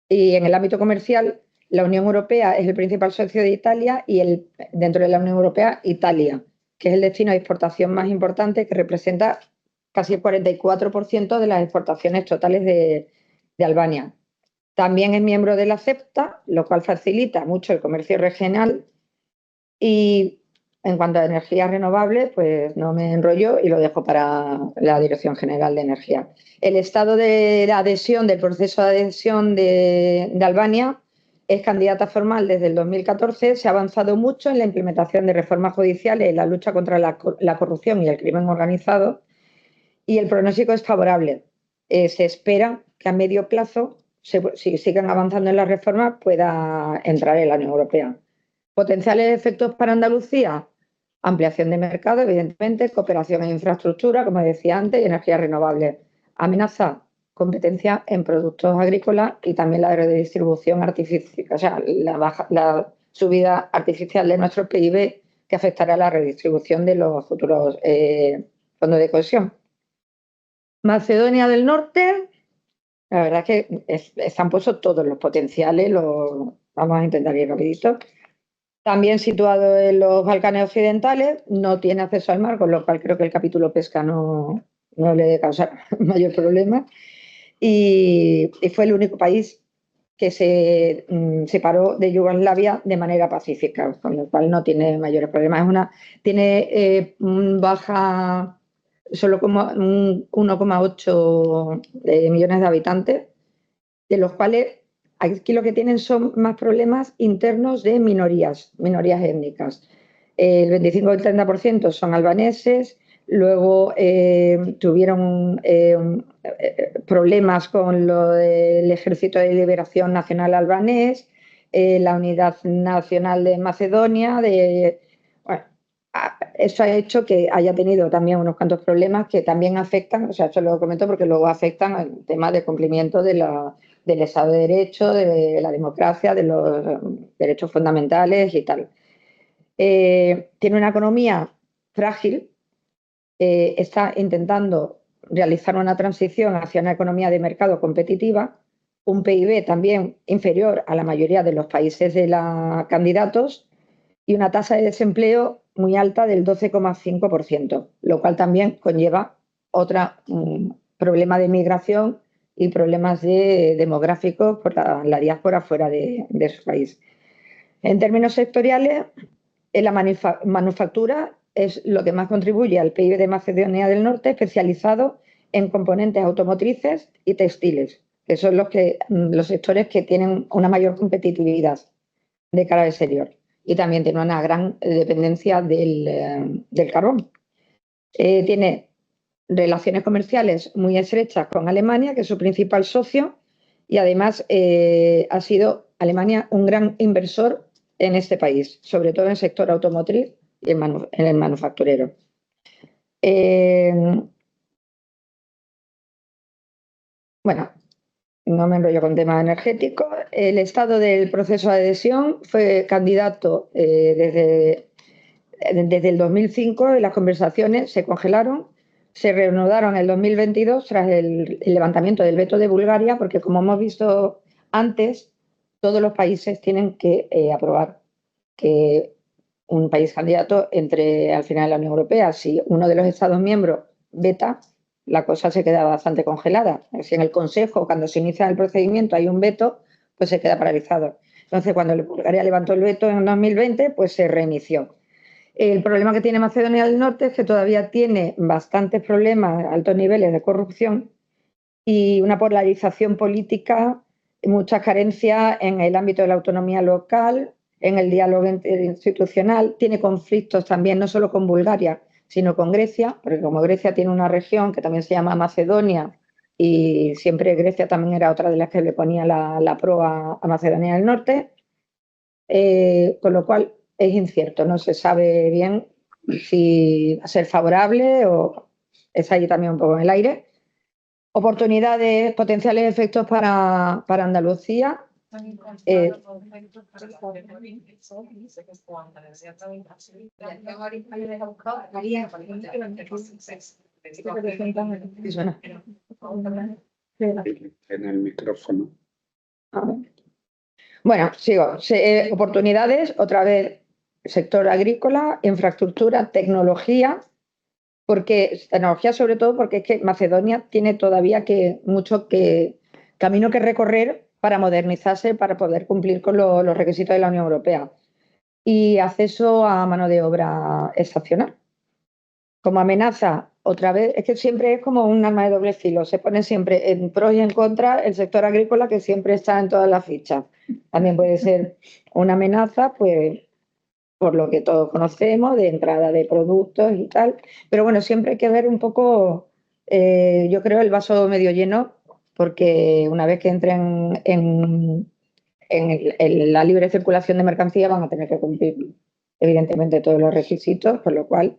y en el ámbito comercial la Unión Europea es el principal socio de Italia y dentro de la Unión Europea Italia, que es el destino de exportación más importante que representa casi el 44% de las exportaciones totales de Albania. También es miembro de la CEFTA, lo cual facilita mucho el comercio regional y en cuanto a energías renovables, pues no me enrollo y lo dejo para la Dirección General de Energía. El estado de la adhesión, del proceso de adhesión de Albania, es candidata formal desde el 2014. Se ha avanzado mucho en la implementación de reformas judiciales, en la lucha contra la corrupción y el crimen organizado, y el pronóstico es favorable. Se espera que a medio plazo, si siguen avanzando en las reformas, pueda entrar en la Unión Europea. Potenciales efectos para Andalucía: ampliación de mercado, evidentemente, cooperación en infraestructura, como decía antes, y energías renovables. Amenaza: competencia en productos agrícolas y también la redistribución artificial, o sea, la subida artificial de nuestro PIB, que afectará a la redistribución de los futuros fondos de cohesión. Macedonia del Norte, la verdad es que están puestos todos los potenciales, vamos a intentar ir rapidito. También situado en los Balcanes Occidentales, no tiene acceso al mar, con lo cual creo que el capítulo pesca no le causa mayor problema. Y fue el único país que se separó de Yugoslavia de manera pacífica, con lo cual no tiene mayores problemas. Tiene baja solo como 1,8 millones de habitantes, de los cuales aquí lo que tienen son más problemas internos de minorías étnicas. El 25 o el 30% son albaneses, luego tuvieron problemas con lo del Ejército de Liberación Nacional Albanés, la Unidad Nacional de Macedonia, bueno, eso ha hecho que haya tenido también unos cuantos problemas que también afectan, o sea, eso lo comento porque luego afectan al tema de cumplimiento del Estado de Derecho, de la democracia, de los derechos fundamentales y tal. Tiene una economía frágil, está intentando realizar una transición hacia una economía de mercado competitiva, un PIB también inferior a la mayoría de los países de los candidatos y una tasa de desempleo muy alta del 12,5%, lo cual también conlleva otro problema de migración y problemas demográficos por la diáspora fuera de su país. En términos sectoriales, la manufactura es lo que más contribuye al PIB de Macedonia del Norte, especializado en componentes automotrices y textiles, que son los sectores que tienen una mayor competitividad de cara al exterior. Y también tiene una gran dependencia del carbón. Tiene relaciones comerciales muy estrechas con Alemania, que es su principal socio, y además ha sido Alemania un gran inversor en este país, sobre todo en el sector automotriz y en el manufacturero. Bueno, no me enrollo con temas energéticos. El estado del proceso de adhesión: fue candidato desde el 2005, y las conversaciones se congelaron, se reanudaron en el 2022 tras el levantamiento del veto de Bulgaria, porque como hemos visto antes, todos los países tienen que aprobar que un país candidato entre al final en la Unión Europea. Si uno de los Estados miembros veta, la cosa se queda bastante congelada. Si en el Consejo, cuando se inicia el procedimiento, hay un veto, pues se queda paralizado. Entonces, cuando Bulgaria levantó el veto en 2020, pues se reinició. El problema que tiene Macedonia del Norte es que todavía tiene bastantes problemas, altos niveles de corrupción y una polarización política, muchas carencias en el ámbito de la autonomía local, en el diálogo interinstitucional. Tiene conflictos también no solo con Bulgaria, sino con Grecia, porque como Grecia tiene una región que también se llama Macedonia y siempre Grecia también era otra de las que le ponía la proa a Macedonia del Norte, con lo cual es incierto, no se sabe bien si va a ser favorable o está allí también un poco en el aire. Oportunidades, potenciales efectos para Andalucía. En el micrófono. Bueno, sigo. Oportunidades, otra vez, sector agrícola, infraestructura, tecnología, tecnología sobre todo porque es que Macedonia tiene todavía mucho camino que recorrer para modernizarse, para poder cumplir con los requisitos de la Unión Europea. Y acceso a mano de obra excepcional. Como amenaza, otra vez, es que siempre es como un arma de doble filo, se pone siempre en pros y en contra el sector agrícola que siempre está en todas las fichas. También puede ser una amenaza, pues, por lo que todos conocemos, de entrada de productos y tal. Pero bueno, siempre hay que ver un poco, yo creo, el vaso medio lleno, porque una vez que entren en la libre circulación de mercancías van a tener que cumplir, evidentemente, todos los requisitos, por lo cual.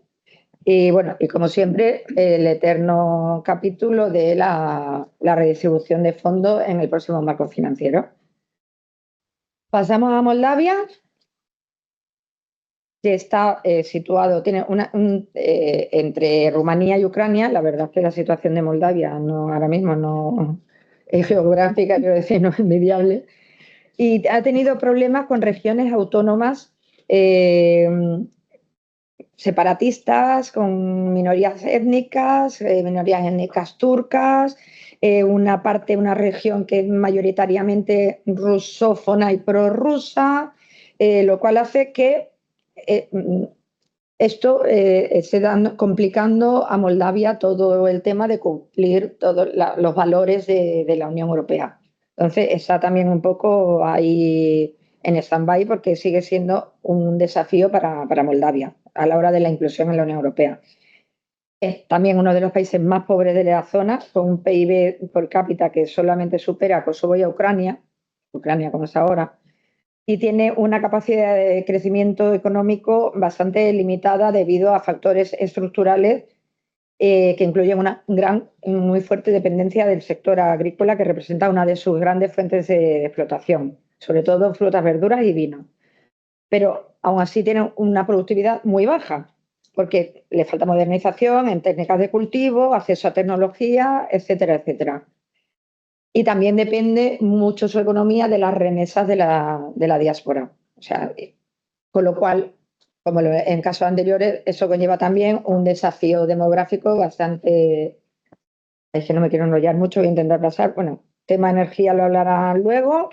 Y bueno, y como siempre, el eterno capítulo de la redistribución de fondos en el próximo marco financiero. Pasamos a Moldavia, que está situado, tiene entre Rumanía y Ucrania. La verdad es que la situación de Moldavia ahora mismo no es geográfica, quiero decir, no es envidiable. Y ha tenido problemas con regiones autónomas separatistas, con minorías étnicas turcas, una región que es mayoritariamente rusófona y prorrusa, lo cual hace que esto esté complicando a Moldavia todo el tema de cumplir todos los valores de la Unión Europea. Entonces está también un poco ahí en stand-by porque sigue siendo un desafío para Moldavia a la hora de la inclusión en la Unión Europea. Es también uno de los países más pobres de la zona, con un PIB por cápita que solamente supera a Kosovo y a Ucrania como es ahora, y tiene una capacidad de crecimiento económico bastante limitada debido a factores estructurales que incluyen una muy fuerte dependencia del sector agrícola, que representa una de sus grandes fuentes de explotación, sobre todo frutas, verduras y vino. Pero aún así tiene una productividad muy baja, porque le falta modernización en técnicas de cultivo, acceso a tecnología, etcétera, etcétera. Y también depende mucho su economía de las remesas de la diáspora. O sea, con lo cual, como en casos anteriores, eso conlleva también un desafío demográfico bastante. Es que no me quiero enrollar mucho, voy a intentar pasar. Bueno, tema energía lo hablará luego.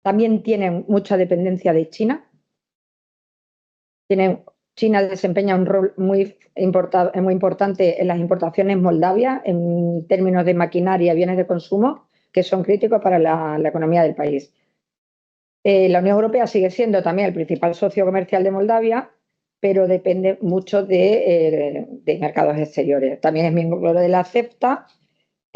También tienen mucha dependencia de China. China desempeña un rol muy importante en las importaciones Moldavia en términos de maquinaria y bienes de consumo, que son críticos para la economía del país. La Unión Europea sigue siendo también el principal socio comercial de Moldavia, pero depende mucho de mercados exteriores. También es miembro de la CEFTA.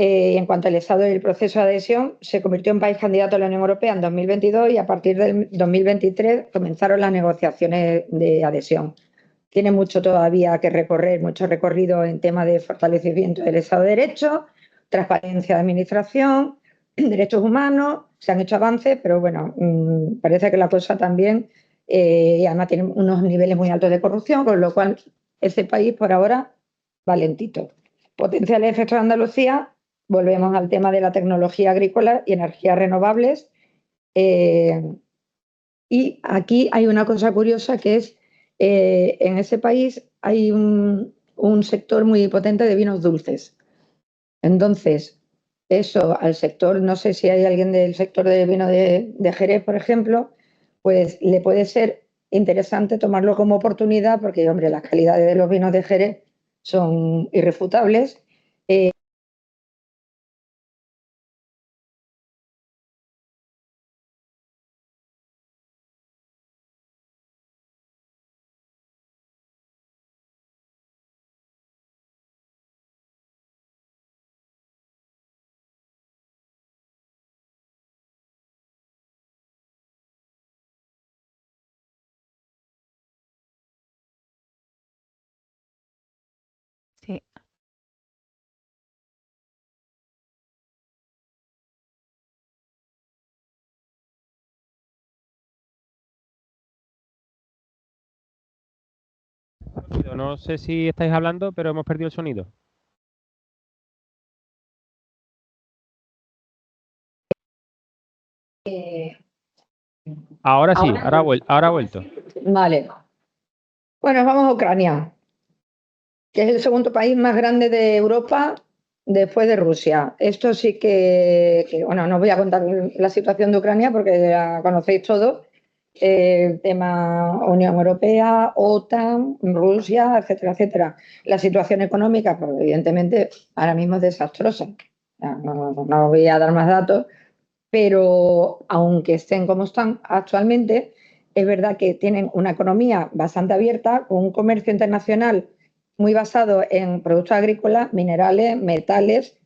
En cuanto al estado del proceso de adhesión, se convirtió en país candidato a la Unión Europea en 2022 y a partir del 2023 comenzaron las negociaciones de adhesión. Tiene mucho todavía que recorrer, mucho recorrido en temas de fortalecimiento del Estado de Derecho, transparencia de administración, derechos humanos. Se han hecho avances, pero bueno, parece que la cosa también, además tiene unos niveles muy altos de corrupción, con lo cual ese país por ahora va lentito. Potenciales efectos de Andalucía, volvemos al tema de la tecnología agrícola y energías renovables. Y aquí hay una cosa curiosa que es, en ese país hay un un sector muy potente de vinos dulces. Entonces, eso al sector, no sé si hay alguien del sector de vino de Jerez, por ejemplo, pues le puede ser interesante tomarlo como oportunidad porque, hombre, las calidades de los vinos de Jerez son irrefutables. Sí. No sé si estáis hablando, pero hemos perdido el sonido. Ahora sí, ahora ha vuelto. Vale. Bueno, vamos a Ucrania, que es el segundo país más grande de Europa después de Rusia. Esto sí bueno, no os voy a contar la situación de Ucrania porque la conocéis todos. El tema Unión Europea, OTAN, Rusia, etcétera, etcétera. La situación económica, pues evidentemente ahora mismo es desastrosa. No voy a dar más datos, pero aunque estén como están actualmente, es verdad que tienen una economía bastante abierta, con un comercio internacional muy basado en productos agrícolas, minerales, metales,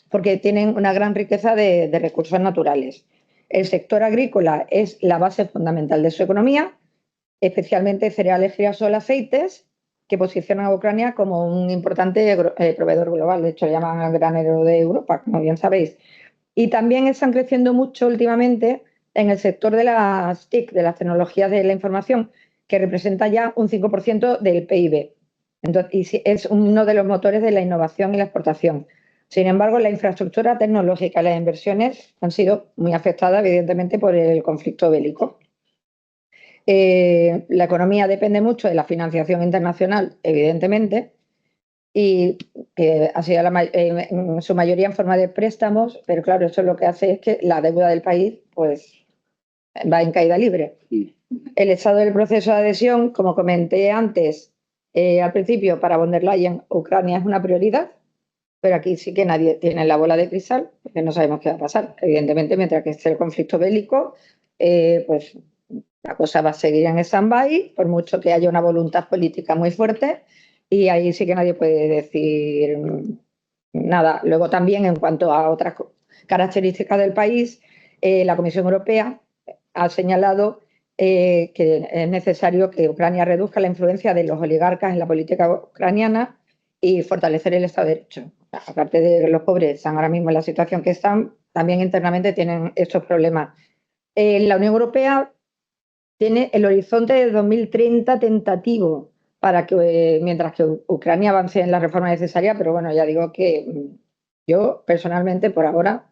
porque tienen una gran riqueza de recursos naturales. El sector agrícola es la base fundamental de su economía, especialmente cereales, girasol, aceites, que posicionan a Ucrania como un importante proveedor global. De hecho, llaman al granero de Europa, como bien sabéis. Y también están creciendo mucho últimamente en el sector de las TIC, de las tecnologías de la información, que representa ya un 5% del PIB. Entonces, y es uno de los motores de la innovación y la exportación. Sin embargo, la infraestructura tecnológica y las inversiones han sido muy afectadas, evidentemente, por el conflicto bélico. La economía depende mucho de la financiación internacional, evidentemente, y que ha sido en su mayoría en forma de préstamos, pero claro, eso lo que hace es que la deuda del país pues, va en caída libre. El estado del proceso de adhesión, como comenté antes, al principio, para von der Leyen, Ucrania es una prioridad, pero aquí sí que nadie tiene la bola de cristal, porque no sabemos qué va a pasar. Evidentemente, mientras que esté el conflicto bélico, pues la cosa va a seguir en stand-by, por mucho que haya una voluntad política muy fuerte, y ahí sí que nadie puede decir nada. Luego también, en cuanto a otras características del país, la Comisión Europea ha señalado que es necesario que Ucrania reduzca la influencia de los oligarcas en la política ucraniana y fortalecer el Estado de Derecho. Aparte de que los pobres están ahora mismo en la situación que están, también internamente tienen estos problemas. La Unión Europea tiene el horizonte de 2030 tentativo para que, mientras que Ucrania avance en la reforma necesaria, pero bueno, ya digo que yo personalmente por ahora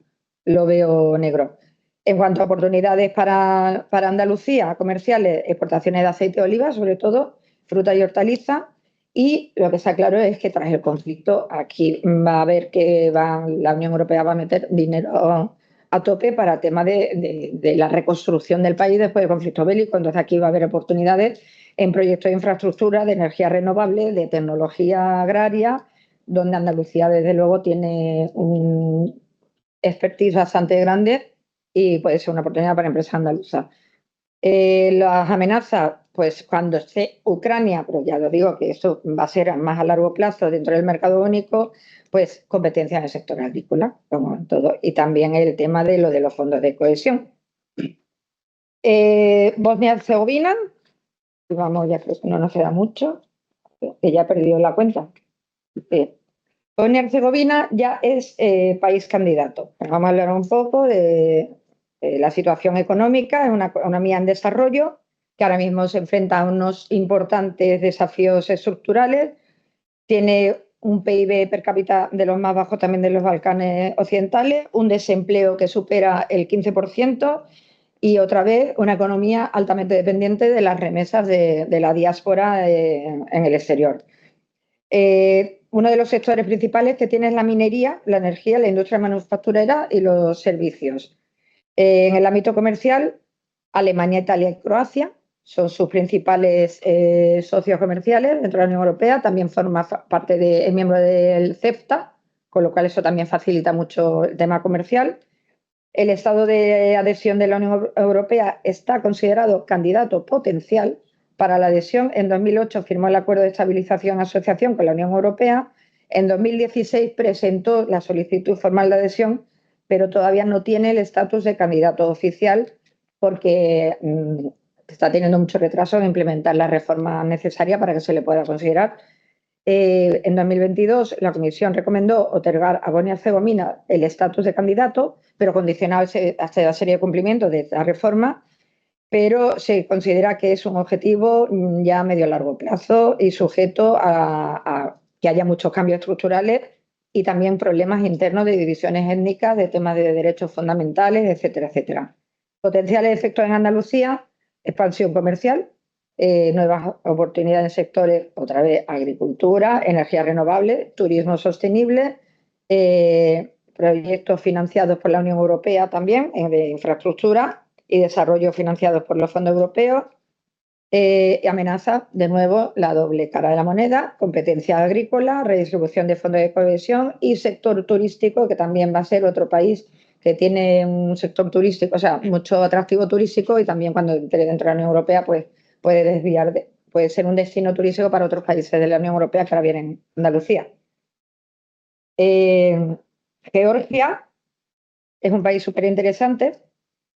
lo veo negro. En cuanto a oportunidades para Andalucía, comerciales, exportaciones de aceite de oliva, sobre todo, fruta y hortaliza, y lo que está claro es que tras el conflicto aquí va a haber que la Unión Europea va a meter dinero a tope para temas de la reconstrucción del país después del conflicto bélico. Entonces aquí va a haber oportunidades en proyectos de infraestructura, de energía renovable, de tecnología agraria, donde Andalucía desde luego tiene un expertise bastante grande y puede ser una oportunidad para empresas andaluzas. Las amenazas, pues cuando esté Ucrania, pero ya lo digo que eso va a ser más a largo plazo dentro del mercado único, pues competencia en el sector agrícola, como en todo, y también el tema de lo de los fondos de cohesión. Bosnia-Herzegovina, vamos, ya creo que no nos queda mucho, que ya he perdido la cuenta. Bosnia-Herzegovina ya es país candidato. Vamos a hablar un poco de la situación económica, es una economía en desarrollo que ahora mismo se enfrenta a unos importantes desafíos estructurales. Tiene un PIB per cápita de los más bajos también de los Balcanes occidentales, un desempleo que supera el 15% y otra vez una economía altamente dependiente de las remesas de la diáspora en el exterior. Uno de los sectores principales que tiene es la minería, la energía, la industria manufacturera y los servicios. En el ámbito comercial, Alemania, Italia y Croacia son sus principales socios comerciales dentro de la Unión Europea. También forma parte es miembro del CEFTA, con lo cual eso también facilita mucho el tema comercial. El estado de adhesión de la Unión Europea está considerado candidato potencial para la adhesión. En 2008 firmó el Acuerdo de Estabilización y Asociación con la Unión Europea. En 2016 presentó la solicitud formal de adhesión, pero todavía no tiene el estatus de candidato oficial porque está teniendo mucho retraso en implementar las reformas necesarias para que se le pueda considerar. En 2022 la Comisión recomendó otorgar a Bosnia y Herzegovina el estatus de candidato, pero condicionado a la serie de cumplimientos de esta reforma, pero se considera que es un objetivo ya a medio largo plazo y sujeto a que haya muchos cambios estructurales y también problemas internos de divisiones étnicas, de temas de derechos fundamentales, etcétera, etcétera. Potenciales efectos en Andalucía: expansión comercial, nuevas oportunidades en sectores, otra vez, agricultura, energías renovables, turismo sostenible, proyectos financiados por la Unión Europea también, de infraestructura y desarrollo financiados por los fondos europeos. Amenaza, de nuevo, la doble cara de la moneda: competencia agrícola, redistribución de fondos de cohesión y sector turístico, que también va a ser otro país que tiene un sector turístico, o sea, mucho atractivo turístico, y también cuando entre dentro de la Unión Europea, pues puede ser un destino turístico para otros países de la Unión Europea que ahora vienen a Andalucía. Georgia es un país súper interesante,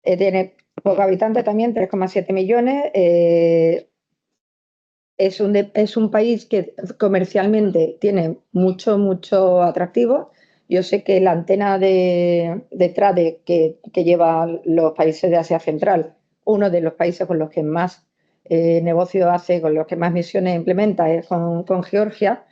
tiene pocos habitantes también, 3,7 millones. Es un país que comercialmente tiene mucho atractivo. Yo sé que la antena de Trade que lleva los países de Asia Central, uno de los países con los que más negocio hace, con los que más misiones implementa, es con Georgia.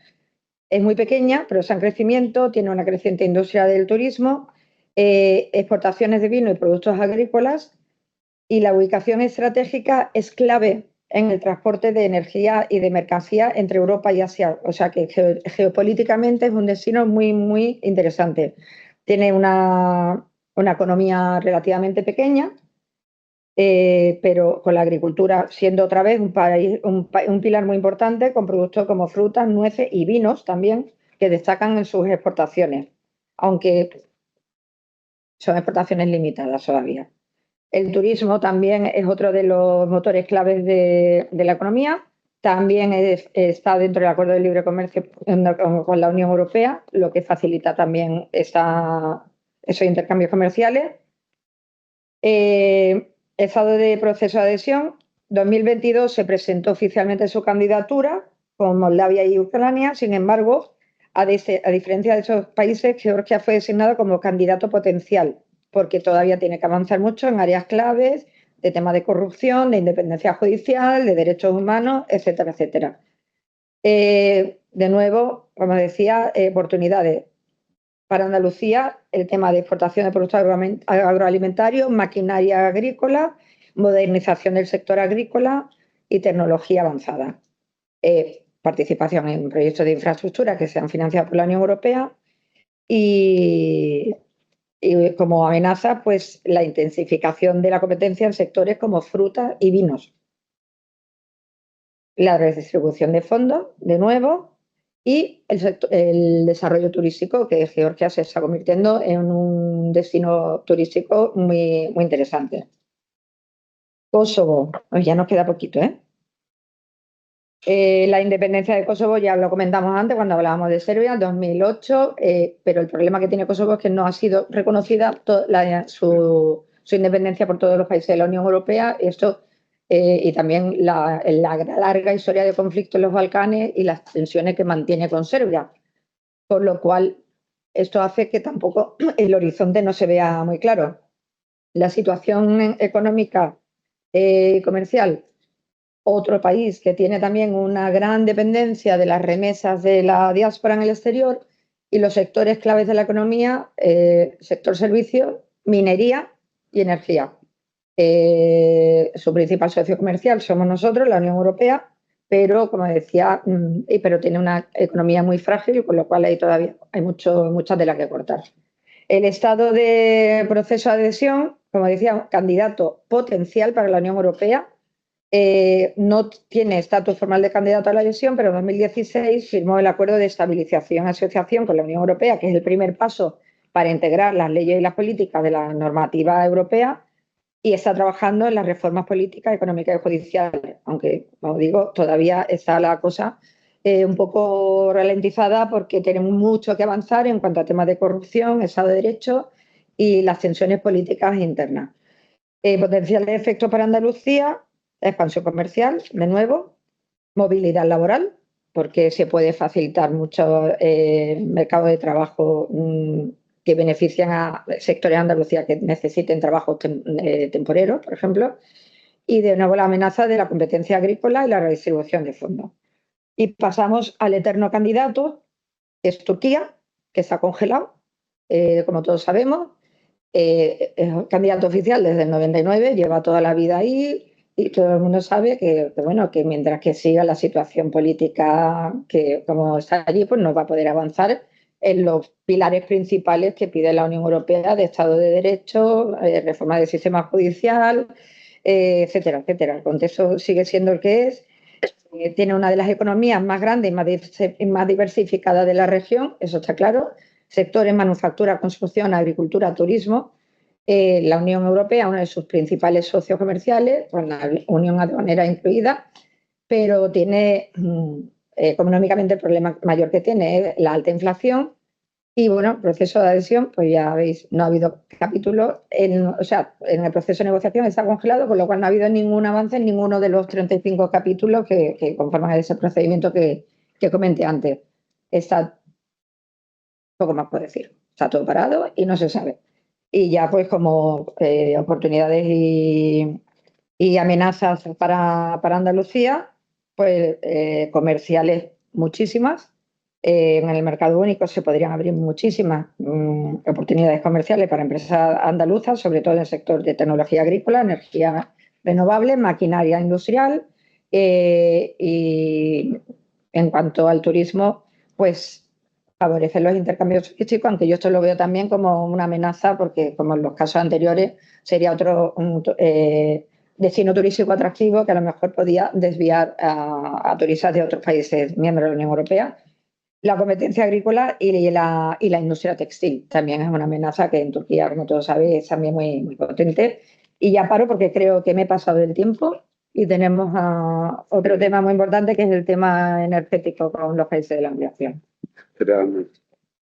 Es muy pequeña, pero está en crecimiento, tiene una creciente industria del turismo, exportaciones de vino y productos agrícolas, y la ubicación estratégica es clave en el transporte de energía y de mercancía entre Europa y Asia. O sea que geopolíticamente es un destino muy interesante. Tiene una economía relativamente pequeña, pero con la agricultura siendo otra vez un pilar muy importante, con productos como frutas, nueces y vinos también, que destacan en sus exportaciones, aunque son exportaciones limitadas todavía. El turismo también es otro de los motores claves de la economía. También está dentro del Acuerdo de Libre Comercio con la Unión Europea, lo que facilita también esos intercambios comerciales. Estado de proceso de adhesión: 2022 se presentó oficialmente su candidatura con Moldavia y Ucrania. Sin embargo, a diferencia de esos países, Georgia fue designado como candidato potencial, porque todavía tiene que avanzar mucho en áreas claves de temas de corrupción, de independencia judicial, de derechos humanos, etcétera, etcétera. De nuevo, como decía, oportunidades para Andalucía: el tema de exportación de productos agroalimentarios, maquinaria agrícola, modernización del sector agrícola y tecnología avanzada. Participación en proyectos de infraestructura que sean financiados por la Unión Europea y como amenaza, pues la intensificación de la competencia en sectores como frutas y vinos. La redistribución de fondos, de nuevo, y el desarrollo turístico, que Georgia se está convirtiendo en un destino turístico muy interesante. Kosovo, ya nos queda poquito, ¿eh? La independencia de Kosovo ya lo comentamos antes cuando hablábamos de Serbia, en 2008, pero el problema que tiene Kosovo es que no ha sido reconocida su independencia por todos los países de la Unión Europea. Esto, y también la larga historia de conflicto en los Balcanes y las tensiones que mantiene con Serbia, por lo cual esto hace que tampoco el horizonte no se vea muy claro. La situación económica y comercial: otro país que tiene también una gran dependencia de las remesas de la diáspora en el exterior, y los sectores claves de la economía: sector servicios, minería y energía. Su principal socio comercial somos nosotros, la Unión Europea, pero como decía, pero tiene una economía muy frágil, con lo cual ahí todavía hay mucha tela que cortar. El estado de proceso de adhesión, como decía, candidato potencial para la Unión Europea, no tiene estatus formal de candidato a la adhesión, pero en 2016 firmó el Acuerdo de Estabilización y Asociación con la Unión Europea, que es el primer paso para integrar las leyes y las políticas de la normativa europea, y está trabajando en las reformas políticas, económicas y judiciales, aunque, como digo, todavía está la cosa un poco ralentizada porque tenemos mucho que avanzar en cuanto a temas de corrupción, Estado de Derecho y las tensiones políticas internas. Potenciales efectos para Andalucía: expansión comercial, de nuevo, movilidad laboral, porque se puede facilitar mucho mercado de trabajo que benefician a sectores de Andalucía que necesiten trabajos temporeros, por ejemplo, y de nuevo la amenaza de la competencia agrícola y la redistribución de fondos. Y pasamos al eterno candidato, que es Turquía, que está congelado, como todos sabemos. Es candidato oficial desde el 99, lleva toda la vida ahí y todo el mundo sabe que mientras que siga la situación política que como está allí, pues no va a poder avanzar en los pilares principales que pide la Unión Europea de Estado de Derecho, reforma del sistema judicial, etcétera, etcétera. El contexto sigue siendo el que es. Tiene una de las economías más grandes y más diversificadas de la región, eso está claro. Sectores: manufactura, construcción, agricultura, turismo. La Unión Europea, uno de sus principales socios comerciales, con la Unión Aduanera incluida, pero tiene económicamente el problema mayor que tiene es la alta inflación. Y bueno, el proceso de adhesión, pues ya veis, no ha habido capítulo, en el proceso de negociación está congelado, con lo cual no ha habido ningún avance en ninguno de los 35 capítulos que conforman ese procedimiento que comenté antes. Está, poco más puedo decir, está todo parado y no se sabe. Y ya pues como oportunidades y amenazas para Andalucía, pues comerciales muchísimas. En el mercado único se podrían abrir muchísimas oportunidades comerciales para empresas andaluzas, sobre todo en el sector de tecnología agrícola, energía renovable, maquinaria industrial, y en cuanto al turismo, pues favorecer los intercambios turísticos, aunque yo esto lo veo también como una amenaza, porque como en los casos anteriores sería otro destino turístico atractivo que a lo mejor podía desviar a turistas de otros países miembros de la Unión Europea. La competencia agrícola y la industria textil también es una amenaza que en Turquía, como todos sabéis, es también muy, muy potente. Y ya paro porque creo que me he pasado del tiempo y tenemos otro tema muy importante, que es el tema energético con los países de la ampliación.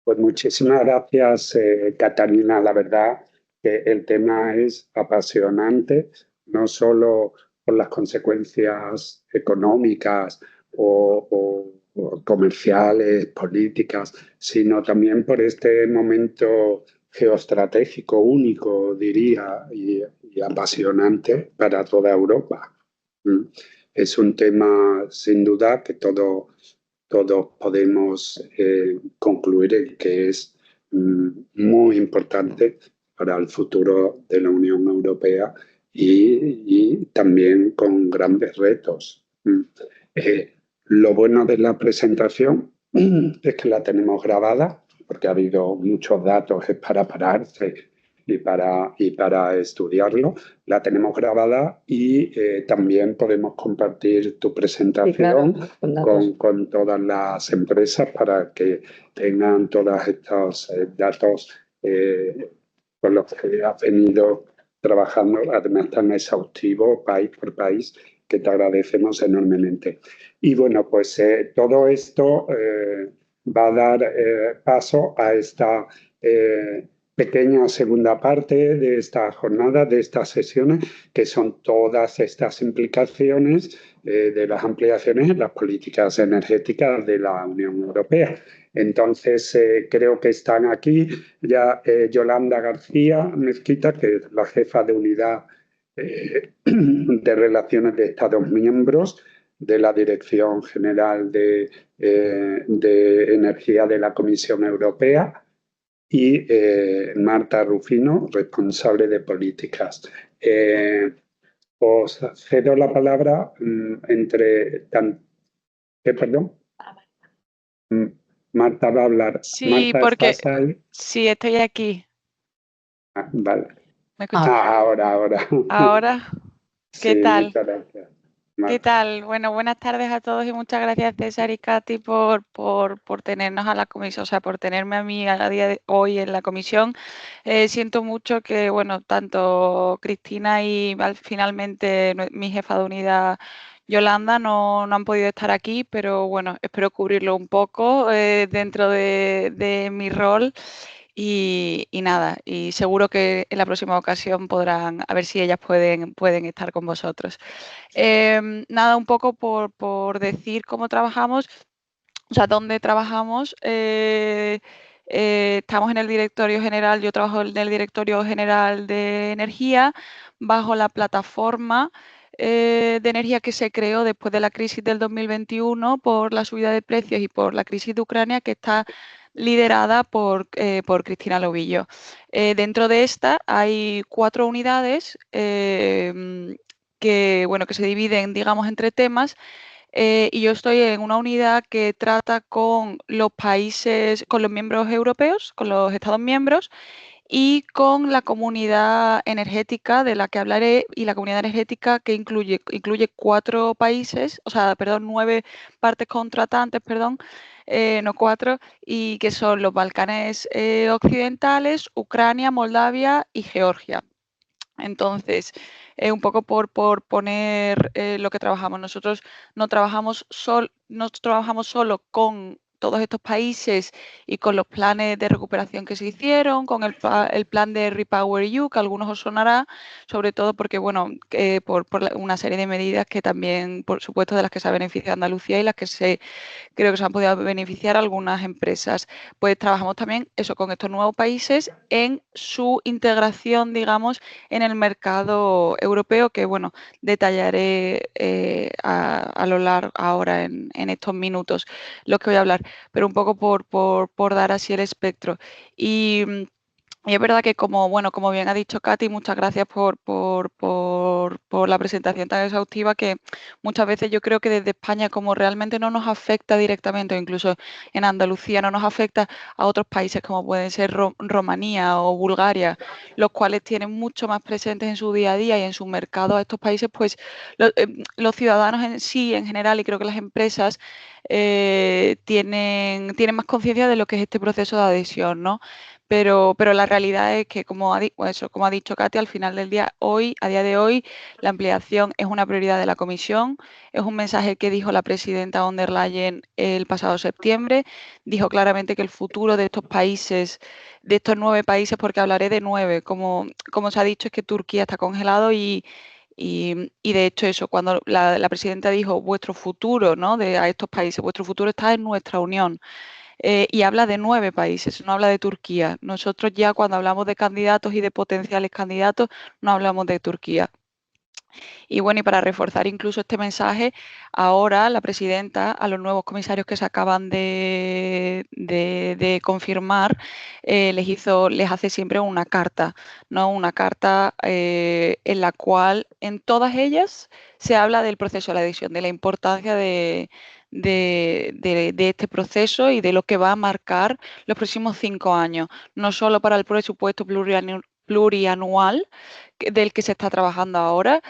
Pues muchísimas gracias, Catalina. La verdad que el tema es apasionante, no solo por las consecuencias económicas o comerciales, políticas, sino también por este momento geoestratégico único, diría, y apasionante para toda Europa. Es un tema, sin duda, que todos podemos concluir que es muy importante para el futuro de la Unión Europea y también con grandes retos. Lo bueno de la presentación es que la tenemos grabada, porque ha habido muchos datos para pararse y para estudiarlo. La tenemos grabada y también podemos compartir tu presentación, sí, claro, con todas las empresas para que tengan todos estos datos con los que has venido trabajando, además tan exhaustivo, país por país, que te agradecemos enormemente. Y bueno, pues todo esto va a dar paso a esta pequeña segunda parte de esta jornada, de estas sesiones, que son todas estas implicaciones de las ampliaciones en las políticas energéticas de la Unión Europea. Entonces, creo que están aquí ya Yolanda García Mezquita, que es la jefa de unidad de Relaciones de Estados Miembros de la Dirección General de Energía de la Comisión Europea, y Marta Rufino, responsable de políticas. Os cedo la palabra perdón. Marta va a hablar. Sí, Marta, porque ¿estás ahí? sí, estoy aquí. Vale. ¿Me escuchas? Ahora. Ahora, Sí, ¿qué tal? muchas gracias, ¿Qué Marta. tal? Bueno, buenas tardes a todos y muchas gracias César y Katy por tenernos a la comisión, o sea, por tenerme a mí a día de hoy en la comisión. Siento mucho que, bueno, tanto Cristina y finalmente mi jefa de unidad, Yolanda, no han podido estar aquí, pero bueno, espero cubrirlo un poco dentro de mi rol. Y nada, y seguro que en la próxima ocasión podrán, a ver si ellas pueden estar con vosotros. Nada, un poco por decir cómo trabajamos, o sea, dónde trabajamos. Estamos en el directorio general, yo trabajo en el directorio general de energía, bajo la plataforma de energía que se creó después de la crisis del 2021 por la subida de precios y por la crisis de Ucrania, que está liderada por Cristina Lobillo. Dentro de esta hay 4 unidades que se dividen, digamos, entre temas. Y yo estoy en una unidad que trata con los países, con los miembros europeos, con los Estados miembros y con la comunidad energética de la que hablaré, y la comunidad energética que incluye 4 países, o sea, perdón, 9 partes contratantes, perdón, no 4, y que son los Balcanes occidentales, Ucrania, Moldavia y Georgia. Entonces, un poco por poner lo que trabajamos. Nosotros no trabajamos solo con todos estos países y con los planes de recuperación que se hicieron, con el plan de Repower EU, que a algunos os sonará, sobre todo porque, bueno, por una serie de medidas que también, por supuesto, de las que se ha beneficiado Andalucía y las que creo que se han podido beneficiar algunas empresas. Pues trabajamos también eso con estos nuevos países en su integración, digamos, en el mercado europeo, que bueno, detallaré a lo largo ahora en estos minutos los que voy a hablar, pero un poco por dar así el espectro. Y es verdad que como bien ha dicho Katy, muchas gracias por la presentación tan exhaustiva, que muchas veces yo creo que desde España, como realmente no nos afecta directamente, o incluso en Andalucía no nos afecta, a otros países como pueden ser Rumanía o Bulgaria, los cuales tienen mucho más presentes en su día a día y en su mercado a estos países, pues los ciudadanos en sí, en general, y creo que las empresas tienen más conciencia de lo que es este proceso de adhesión, ¿no? Pero la realidad es que, como ha dicho Katy, al final del día, a día de hoy, la ampliación es una prioridad de la Comisión. Es un mensaje que dijo la presidenta von der Leyen el pasado septiembre. Dijo claramente que el futuro de estos países, de estos 9 países, porque hablaré de 9, como se ha dicho, es que Turquía está congelado y de hecho eso, cuando la presidenta dijo vuestro futuro, ¿no?, a estos países, vuestro futuro está en nuestra unión. Y habla de 9 países, no habla de Turquía. Nosotros ya cuando hablamos de candidatos y de potenciales candidatos, no hablamos de Turquía. Y bueno, y para reforzar incluso este mensaje, ahora la presidenta, a los nuevos comisarios que se acaban de confirmar, les hace siempre una carta, ¿no? Una carta en la cual en todas ellas se habla del proceso de la adhesión, de la importancia de este proceso y de lo que va a marcar los próximos 5 años, no solo para el presupuesto plurianual del que se está trabajando ahora,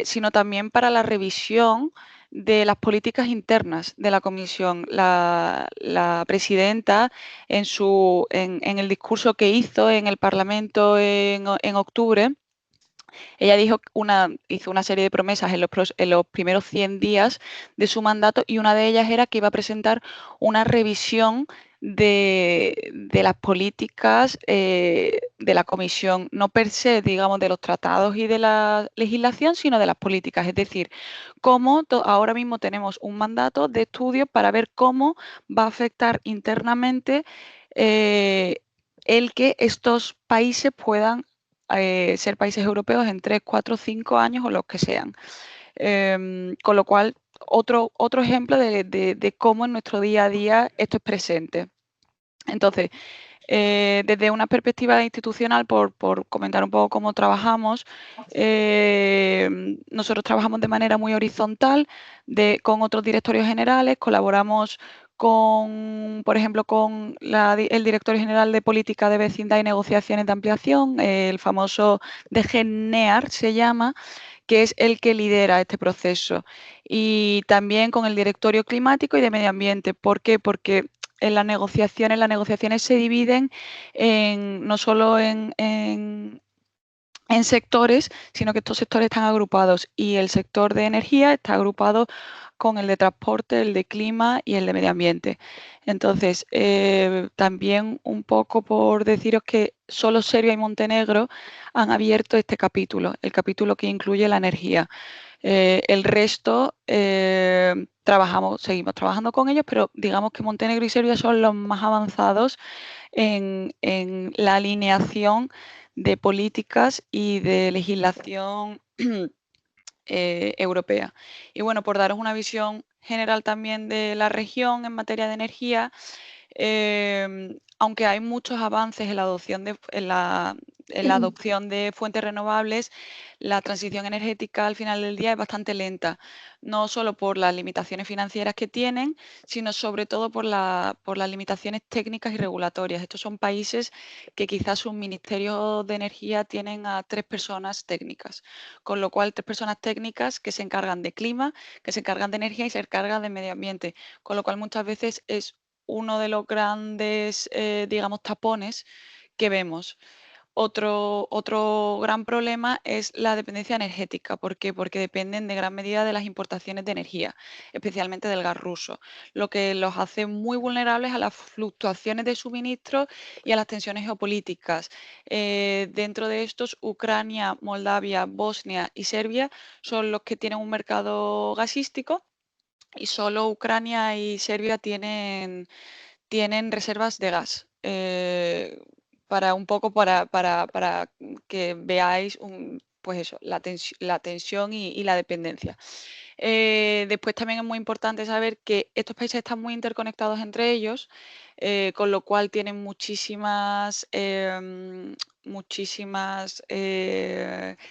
sino también para la revisión de las políticas internas de la Comisión. La presidenta, en el discurso que hizo en el Parlamento en octubre, ella hizo una serie de promesas en los primeros 100 días de su mandato, y una de ellas era que iba a presentar una revisión de las políticas de la Comisión, no per se, digamos, de los tratados y de la legislación, sino de las políticas. Es decir, ahora mismo tenemos un mandato de estudio para ver cómo va a afectar internamente el que estos países puedan ser países europeos en 3, 4, 5 años o los que sean. Con lo cual, otro ejemplo de cómo en nuestro día a día esto es presente. Entonces, Desde una perspectiva institucional, por comentar un poco cómo trabajamos, nosotros trabajamos de manera muy horizontal con otros directorios generales, colaboramos con, por ejemplo, con el Directorio General de Política de Vecindad y Negociaciones de Ampliación, el famoso DGNEAR se llama, que es el que lidera este proceso. Y también con el Directorio Climático y de Medio Ambiente. ¿Por qué? Porque en las negociaciones se dividen no solo en sectores, sino que estos sectores están agrupados y el sector de energía está agrupado con el de transporte, el de clima y el de medio ambiente. Entonces, también un poco por deciros que solo Serbia y Montenegro han abierto este capítulo, el capítulo que incluye la energía. El resto seguimos trabajando con ellos, pero digamos que Montenegro y Serbia son los más avanzados en la alineación de políticas y de legislación europea. Y bueno, por daros una visión general también de la región en materia de energía, aunque hay muchos avances en la adopción de fuentes renovables, la transición energética al final del día es bastante lenta, no solo por las limitaciones financieras que tienen, sino sobre todo por las limitaciones técnicas y regulatorias. Estos son países que quizás sus ministerios de energía tienen a 3 personas técnicas, con lo cual 3 personas técnicas que se encargan de clima, que se encargan de energía y se encargan de medio ambiente, con lo cual muchas veces es uno de los grandes, digamos, tapones que vemos. Otro gran problema es la dependencia energética. ¿Por qué? Porque dependen de gran medida de las importaciones de energía, especialmente del gas ruso, lo que los hace muy vulnerables a las fluctuaciones de suministro y a las tensiones geopolíticas. Dentro de estos, Ucrania, Moldavia, Bosnia y Serbia son los que tienen un mercado gasístico y solo Ucrania y Serbia tienen reservas de gas. Para un poco para que veáis pues eso, la tensión y la dependencia. Después también es muy importante saber que estos países están muy interconectados entre ellos, con lo cual tienen muchísimas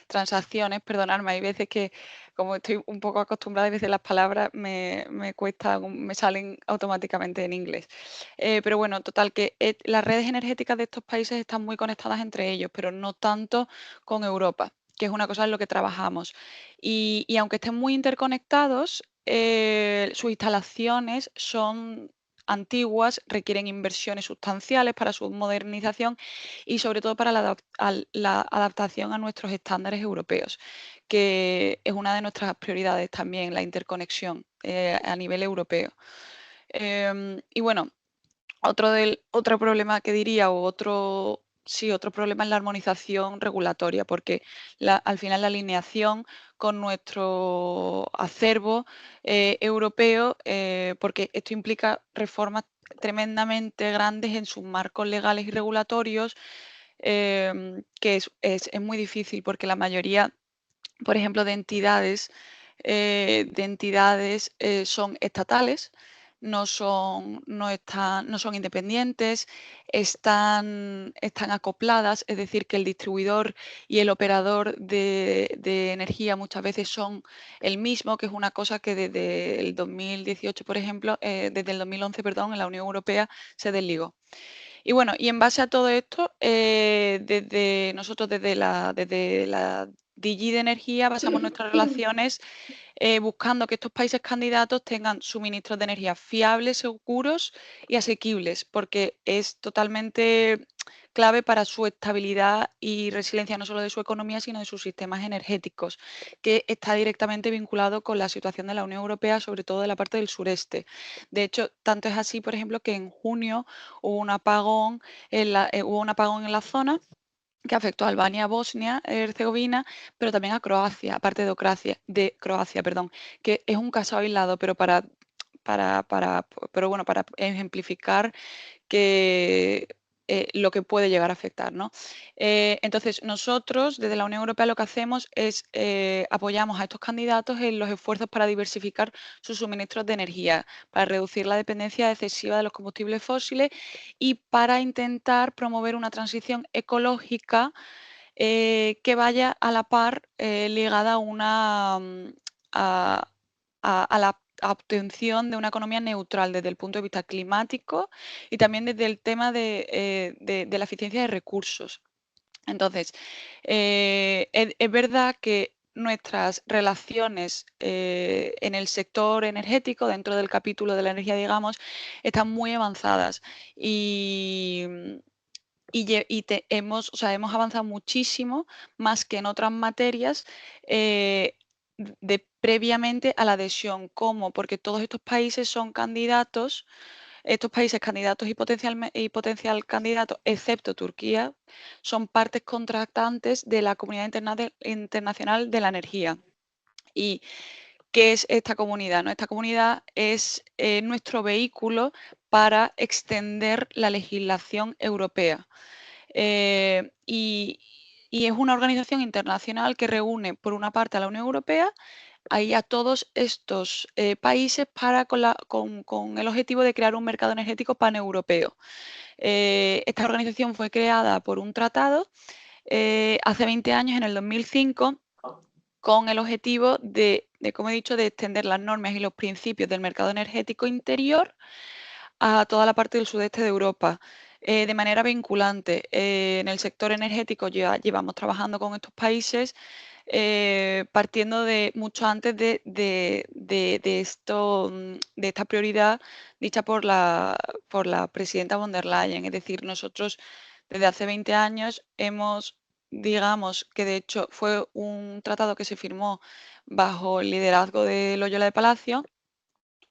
transacciones. Perdonadme, hay veces que como estoy un poco acostumbrada, a veces las palabras me salen automáticamente en inglés. Pero bueno, total, que las redes energéticas de estos países están muy conectadas entre ellos, pero no tanto con Europa, que es una cosa en lo que trabajamos. Y aunque estén muy interconectados, sus instalaciones son antiguas, requieren inversiones sustanciales para su modernización y sobre todo para la adaptación a nuestros estándares europeos, que es una de nuestras prioridades también, la interconexión a nivel europeo. Y bueno, otro problema que diría, otro problema es la armonización regulatoria, porque al final la alineación con nuestro acervo europeo, porque esto implica reformas tremendamente grandes en sus marcos legales y regulatorios, que es muy difícil porque la mayoría, por ejemplo, de entidades son estatales, no son independientes, están acopladas, es decir, que el distribuidor y el operador de energía muchas veces son el mismo, que es una cosa que desde el 2018, por ejemplo, desde el 2011, perdón, en la Unión Europea se desligó. Y bueno, y en base a todo esto, nosotros desde la DG de Energía basamos nuestras relaciones buscando que estos países candidatos tengan suministros de energía fiables, seguros y asequibles, porque es totalmente clave para su estabilidad y resiliencia, no solo de su economía, sino de sus sistemas energéticos, que está directamente vinculado con la situación de la Unión Europea, sobre todo de la parte del sureste. De hecho, tanto es así, por ejemplo, que en junio hubo un apagón en la zona que afectó a Albania, Bosnia, Herzegovina, pero también a Croacia, aparte de Croacia, perdón, que es un caso aislado, pero pero bueno, para ejemplificar que lo que puede llegar a afectar, ¿no? Entonces, nosotros desde la Unión Europea lo que hacemos es apoyamos a estos candidatos en los esfuerzos para diversificar sus suministros de energía, para reducir la dependencia excesiva de los combustibles fósiles y para intentar promover una transición ecológica que vaya a la par ligada a una a la obtención de una economía neutral desde el punto de vista climático y también desde el tema de la eficiencia de recursos. Entonces, es verdad que nuestras relaciones en el sector energético, dentro del capítulo de la energía, digamos, están muy avanzadas y, o sea, hemos avanzado muchísimo más que en otras materias previamente a la adhesión. ¿Cómo? Porque todos estos países son candidatos, estos países candidatos y potencial candidato, excepto Turquía, son partes contratantes de la Comunidad Internacional de la Energía. ¿Y qué es esta comunidad? ¿No? Esta comunidad es nuestro vehículo para extender la legislación europea. Y es una organización internacional que reúne, por una parte, a la Unión Europea y a todos estos países con el objetivo de crear un mercado energético paneuropeo. Esta organización fue creada por un tratado hace 20 años, en el 2005, con el objetivo como he dicho, de extender las normas y los principios del mercado energético interior a toda la parte del sudeste de Europa. De manera vinculante. En el sector energético ya llevamos trabajando con estos países partiendo de mucho antes de esta prioridad dicha por la presidenta von der Leyen. Es decir, nosotros desde hace 20 años digamos que de hecho fue un tratado que se firmó bajo el liderazgo de Loyola de Palacio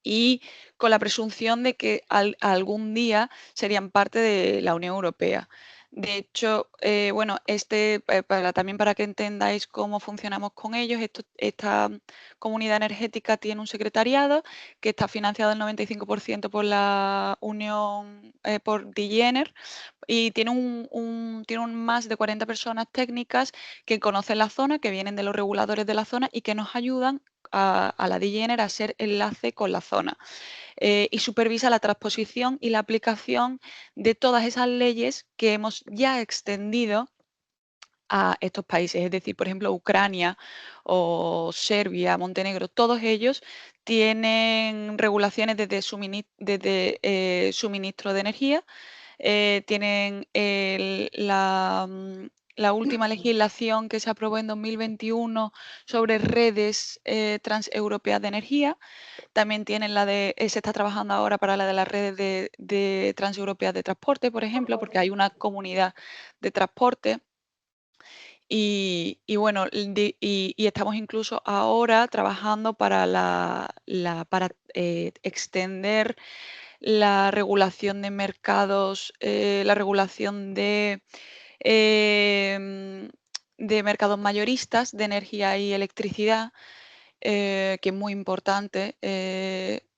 y con la presunción de que algún día serían parte de la Unión Europea. De hecho, bueno, también para que entendáis cómo funcionamos con ellos, esta comunidad energética tiene un secretariado que está financiado el 95% por la Unión, por DGENER, y tiene más de 40 personas técnicas que conocen la zona, que vienen de los reguladores de la zona y que nos ayudan a la DGENER a ser enlace con la zona. Y supervisa la transposición y la aplicación de todas esas leyes que hemos ya extendido a estos países. Es decir, por ejemplo, Ucrania o Serbia, Montenegro, todos ellos tienen regulaciones desde suministro de energía, tienen la última legislación que se aprobó en 2021 sobre redes transeuropeas de energía. También tienen se está trabajando ahora para la de las redes de transeuropeas de transporte, por ejemplo, porque hay una comunidad de transporte. Y bueno, y estamos incluso ahora trabajando para extender la regulación de mercados, la regulación de mercados mayoristas de energía y electricidad, que es muy importante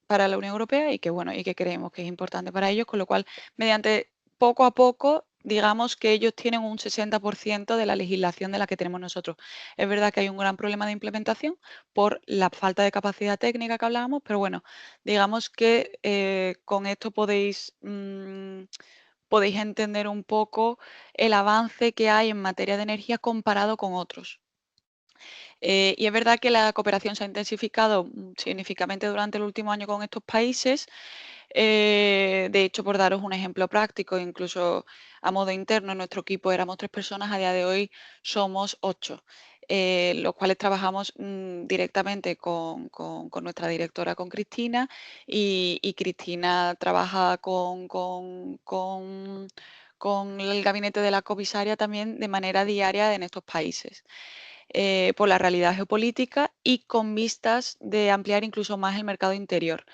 para la Unión Europea y que, bueno, y que creemos que es importante para ellos, con lo cual, mediante poco a poco, digamos que ellos tienen un 60% de la legislación de la que tenemos nosotros. Es verdad que hay un gran problema de implementación por la falta de capacidad técnica que hablábamos, pero bueno, digamos que con esto podéis entender un poco el avance que hay en materia de energía comparado con otros. Y es verdad que la cooperación se ha intensificado significativamente durante el último año con estos países. De hecho, por daros un ejemplo práctico, incluso a modo interno, en nuestro equipo éramos 3 personas, a día de hoy somos 8, los cuales trabajamos directamente con nuestra directora, con Cristina, y Cristina trabaja con el gabinete de la comisaria también de manera diaria en estos países. Por la realidad geopolítica y con vistas de ampliar incluso más el mercado interior.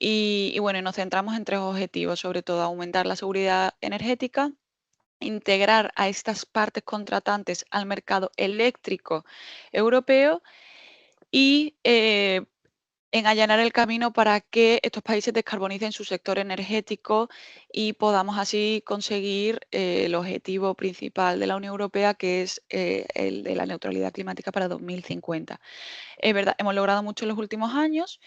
Y bueno, nos centramos en 3 objetivos, sobre todo aumentar la seguridad energética, integrar a estas partes contratantes al mercado eléctrico europeo y en allanar el camino para que estos países descarbonicen su sector energético y podamos así conseguir el objetivo principal de la Unión Europea, que es el de la neutralidad climática para 2050. Es verdad, hemos logrado mucho en los últimos años.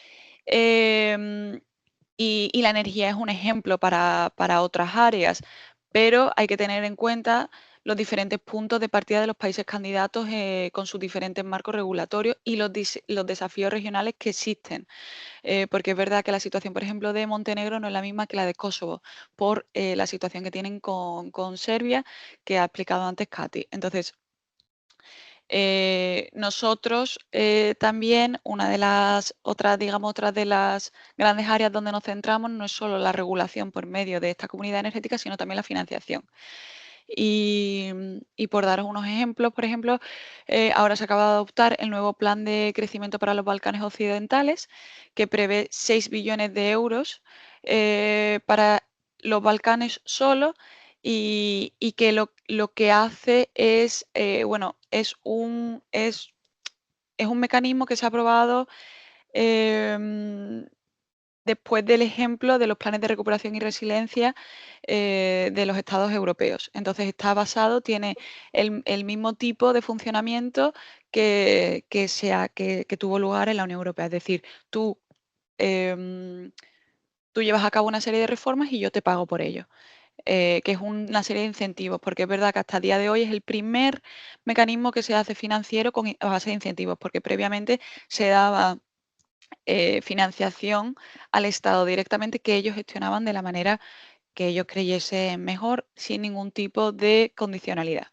Y la energía es un ejemplo para otras áreas, pero hay que tener en cuenta los diferentes puntos de partida de los países candidatos con sus diferentes marcos regulatorios y los desafíos regionales que existen. Porque es verdad que la situación, por ejemplo, de Montenegro no es la misma que la de Kosovo, por la situación que tienen con Serbia, que ha explicado antes Katy. Entonces, nosotros también, una de las otras, digamos, otras de las grandes áreas donde nos centramos no es solo la regulación por medio de esta comunidad energética, sino también la financiación. Y por daros unos ejemplos, por ejemplo, ahora se acaba de adoptar el nuevo plan de crecimiento para los Balcanes Occidentales, que prevé 6 billones de euros para los Balcanes solo y que lo que hace es, bueno, es un mecanismo que se ha aprobado después del ejemplo de los planes de recuperación y resiliencia de los estados europeos. Entonces está basado, tiene el mismo tipo de funcionamiento que tuvo lugar en la Unión Europea. Es decir, em, tú llevas a cabo una serie de reformas y yo te pago por ello. Que es una serie de incentivos, porque es verdad que hasta el día de hoy es el primer mecanismo que se hace financiero a base de incentivos, porque previamente se daba financiación al Estado directamente, que ellos gestionaban de la manera que ellos creyesen mejor, sin ningún tipo de condicionalidad.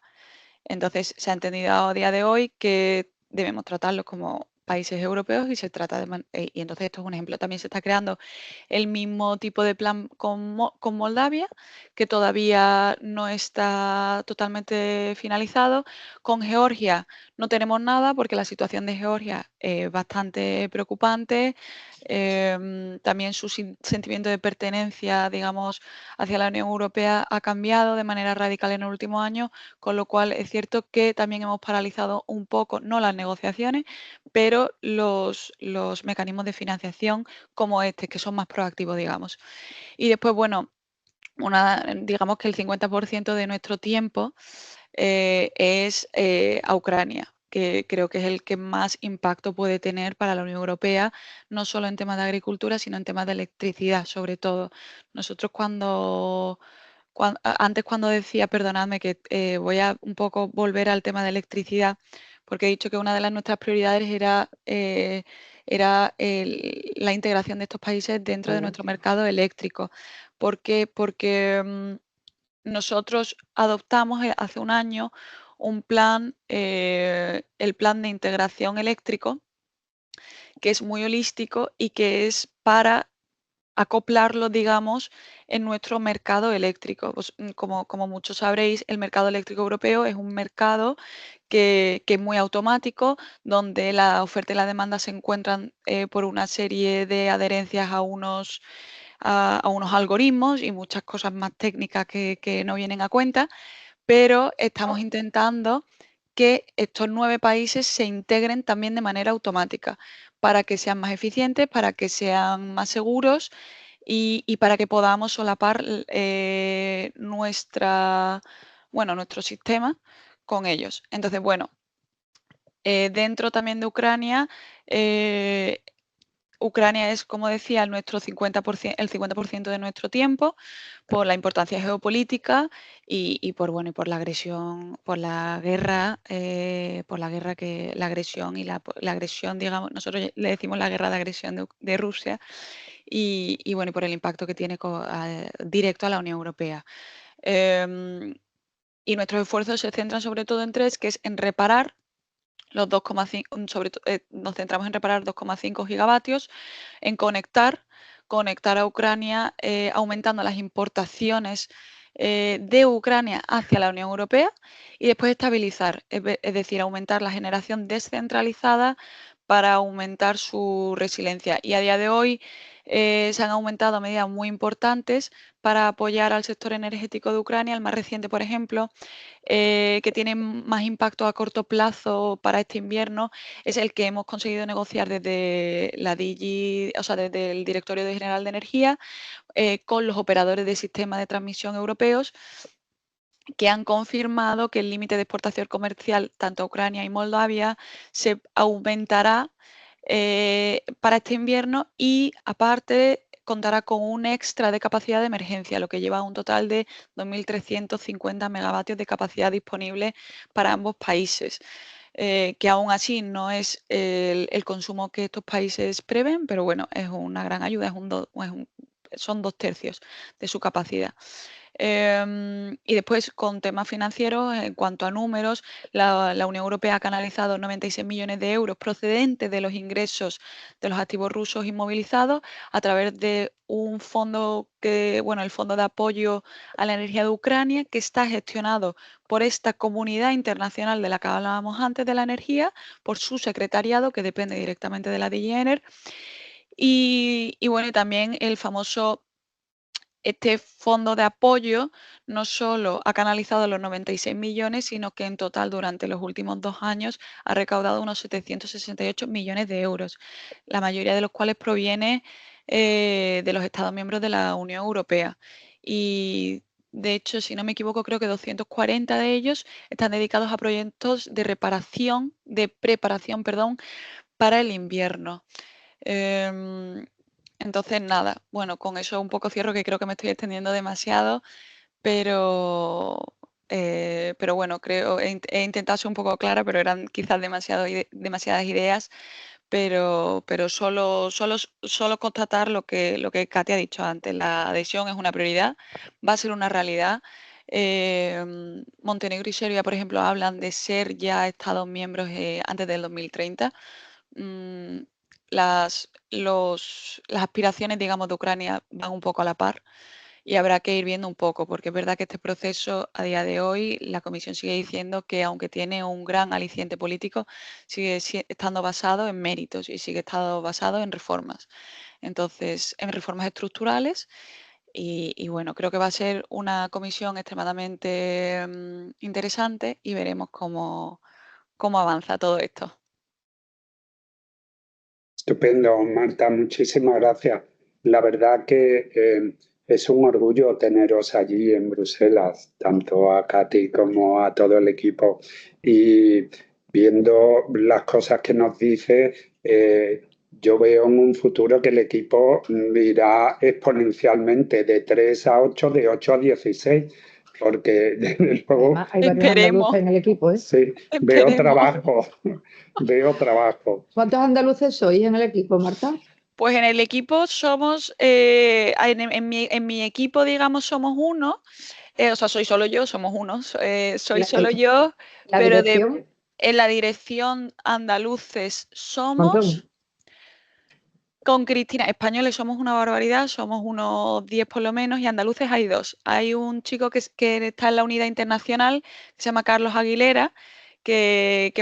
Entonces, se ha entendido a día de hoy que debemos tratarlos como países europeos y se trata y entonces esto es un ejemplo. También se está creando el mismo tipo de plan con Moldavia, que todavía no está totalmente finalizado. Con Georgia no tenemos nada porque la situación de Georgia es bastante preocupante. También su sentimiento de pertenencia, digamos, hacia la Unión Europea ha cambiado de manera radical en el último año, con lo cual es cierto que también hemos paralizado un poco, no las negociaciones, pero los mecanismos de financiación como este, que son más proactivos, digamos. Y después, bueno, digamos que el 50% de nuestro tiempo es a Ucrania, que creo que es el que más impacto puede tener para la Unión Europea, no solo en temas de agricultura, sino en temas de electricidad, sobre todo. Nosotros antes cuando decía, perdonadme, que voy a un poco volver al tema de electricidad, porque he dicho que una de nuestras prioridades era la integración de estos países dentro de nuestro mercado eléctrico. ¿Por qué? Porque nosotros adoptamos hace un año un plan, el plan de integración eléctrico, que es muy holístico y que es para acoplarlo, digamos, en nuestro mercado eléctrico. Pues, como muchos sabréis, el mercado eléctrico europeo es un mercado que es muy automático, donde la oferta y la demanda se encuentran por una serie de adherencias a unos algoritmos y muchas cosas más técnicas que no vienen a cuenta, pero estamos intentando que estos 9 países se integren también de manera automática para que sean más eficientes, para que sean más seguros y para que podamos solapar nuestro sistema con ellos. Entonces, bueno, dentro también de Ucrania, Ucrania es, como decía, el 50% de nuestro tiempo, por la importancia geopolítica y por la agresión, la agresión y la agresión, digamos, nosotros le decimos la guerra de agresión de Rusia y por el impacto que tiene directo a la Unión Europea. Y nuestros esfuerzos se centran sobre todo en tres, que es en reparar los 2,5, nos centramos en reparar 2,5 gigavatios, en conectar a Ucrania, aumentando las importaciones de Ucrania hacia la Unión Europea y después estabilizar, es decir, aumentar la generación descentralizada para aumentar su resiliencia. Y a día de hoy se han aumentado medidas muy importantes para apoyar al sector energético de Ucrania. El más reciente, por ejemplo, que tiene más impacto a corto plazo para este invierno, es el que hemos conseguido negociar desde la DG, o sea, desde el Directorio General de Energía, con los operadores de sistemas de transmisión europeos, que han confirmado que el límite de exportación comercial tanto a Ucrania y Moldavia se aumentará para este invierno y aparte contará con un extra de capacidad de emergencia, lo que lleva a un total de 2.350 megavatios de capacidad disponible para ambos países. Que aún así no es el consumo que estos países prevén, pero bueno, es una gran ayuda, son 2/3 de su capacidad. Y después, con temas financieros, en cuanto a números, la Unión Europea ha canalizado 96 millones de euros procedentes de los ingresos de los activos rusos inmovilizados a través de un fondo el Fondo de Apoyo a la Energía de Ucrania, que está gestionado por esta comunidad internacional de la que hablábamos antes de la energía, por su secretariado, que depende directamente de la DG Ener. Y también el famoso este fondo de apoyo no solo ha canalizado los 96 millones, sino que en total durante los últimos 2 años ha recaudado unos 768 millones de euros, la mayoría de los cuales proviene de los Estados miembros de la Unión Europea. Y de hecho, si no me equivoco, creo que 240 de ellos están dedicados a proyectos de preparación, para el invierno. Entonces, nada, bueno, con eso un poco cierro, que creo que me estoy extendiendo demasiado, pero bueno, he intentado ser un poco clara, pero eran quizás demasiadas ideas, pero solo constatar lo que Katy ha dicho antes. La adhesión es una prioridad, va a ser una realidad. Montenegro y Serbia, por ejemplo, hablan de ser ya Estados miembros antes del 2030. Las aspiraciones, digamos, de Ucrania van un poco a la par y habrá que ir viendo un poco, porque es verdad que este proceso, a día de hoy, la Comisión sigue diciendo que, aunque tiene un gran aliciente político, sigue estando basado en méritos y sigue estando basado en reformas. Entonces, en reformas estructurales y bueno, creo que va a ser una comisión extremadamente interesante y veremos cómo avanza todo esto. Estupendo, Marta, muchísimas gracias. La verdad que es un orgullo teneros allí en Bruselas, tanto a Katy como a todo el equipo. Y viendo las cosas que nos dice, yo veo en un futuro que el equipo irá exponencialmente de 3 a 8, de 8 a 16, porque desde luego... Además, hay varios andaluces en el equipo, ¿eh? Sí, veo trabajo. Veo trabajo. ¿Cuántos andaluces sois en el equipo, Marta? Pues en el equipo somos, en mi equipo, digamos, somos uno, o sea, soy solo yo, somos unos, soy solo yo, ¿La pero dirección? en la dirección andaluces somos, Montón. con Cristina, españoles somos una barbaridad, somos unos 10 por lo menos, y andaluces hay 2. Hay un chico que está en la unidad internacional, que se llama Carlos Aguilera, que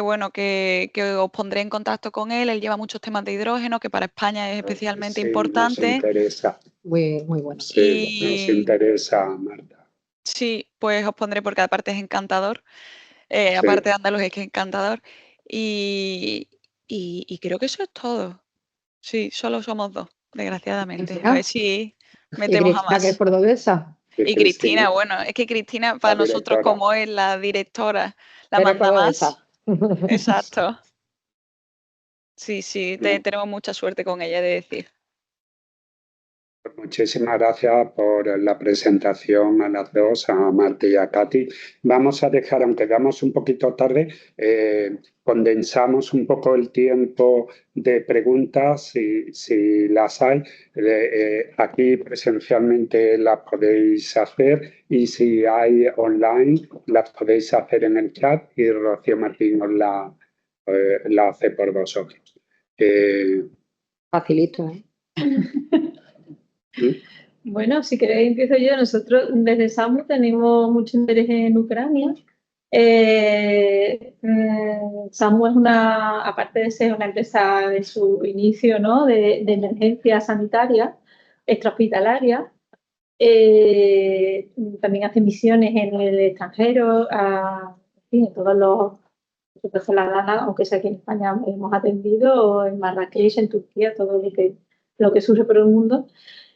os pondré en contacto con él. Él lleva muchos temas de hidrógeno, que para España es especialmente Sí, importante. nos interesa. Muy bueno. Sí, nos interesa, Marta. Sí, pues os pondré, porque aparte es encantador. Sí. Aparte de andaluz, es que es encantador. Y creo que eso es todo. Sí, solo somos 2, desgraciadamente. A ver si ¿Y metemos a Cristina, que es más. cordobesa? Y Cristina, bueno, es que Cristina para nosotros, como es la directora, la Eres manda más. cordobesa. Exacto. Sí, tenemos mucha suerte con ella, he de decir. Muchísimas gracias por la presentación a las dos, a Marta y a Katy. Vamos a dejar, aunque vamos un poquito tarde, condensamos un poco el tiempo de preguntas, si las hay. Aquí presencialmente las podéis hacer, y si hay online las podéis hacer en el chat, y Rocío Martín os la hace por vosotros. Facilito, ¿eh? Bueno, si queréis empiezo yo. Nosotros desde SAMU tenemos mucho interés en Ucrania SAMU es aparte de ser una empresa de su inicio, ¿no?, de emergencia sanitaria extrahospitalaria, también hace misiones en el extranjero, en todos los aunque sea aquí en España hemos atendido, en Marrakech, en Turquía, todo lo que surge por el mundo.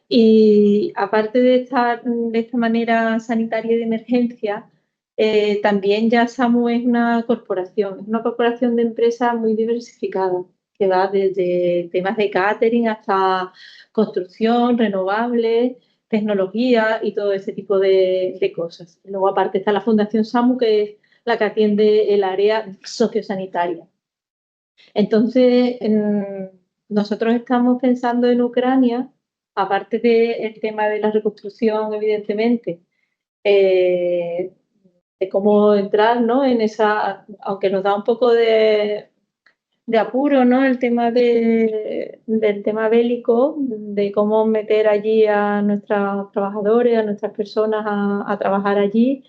Y aparte de esta manera sanitaria de emergencia, también ya SAMU es una corporación de empresas muy diversificada, que va desde temas de catering hasta construcción, renovables, tecnología y todo ese tipo de cosas. Luego, aparte, está la Fundación SAMU, que es la que atiende el área sociosanitaria. Entonces, nosotros estamos pensando en Ucrania, aparte del tema de la reconstrucción, evidentemente, de cómo entrar, ¿no?, en esa, aunque nos da un poco de apuro, ¿no?, el tema del tema bélico, de cómo meter allí a nuestros trabajadores, a nuestras personas a trabajar allí.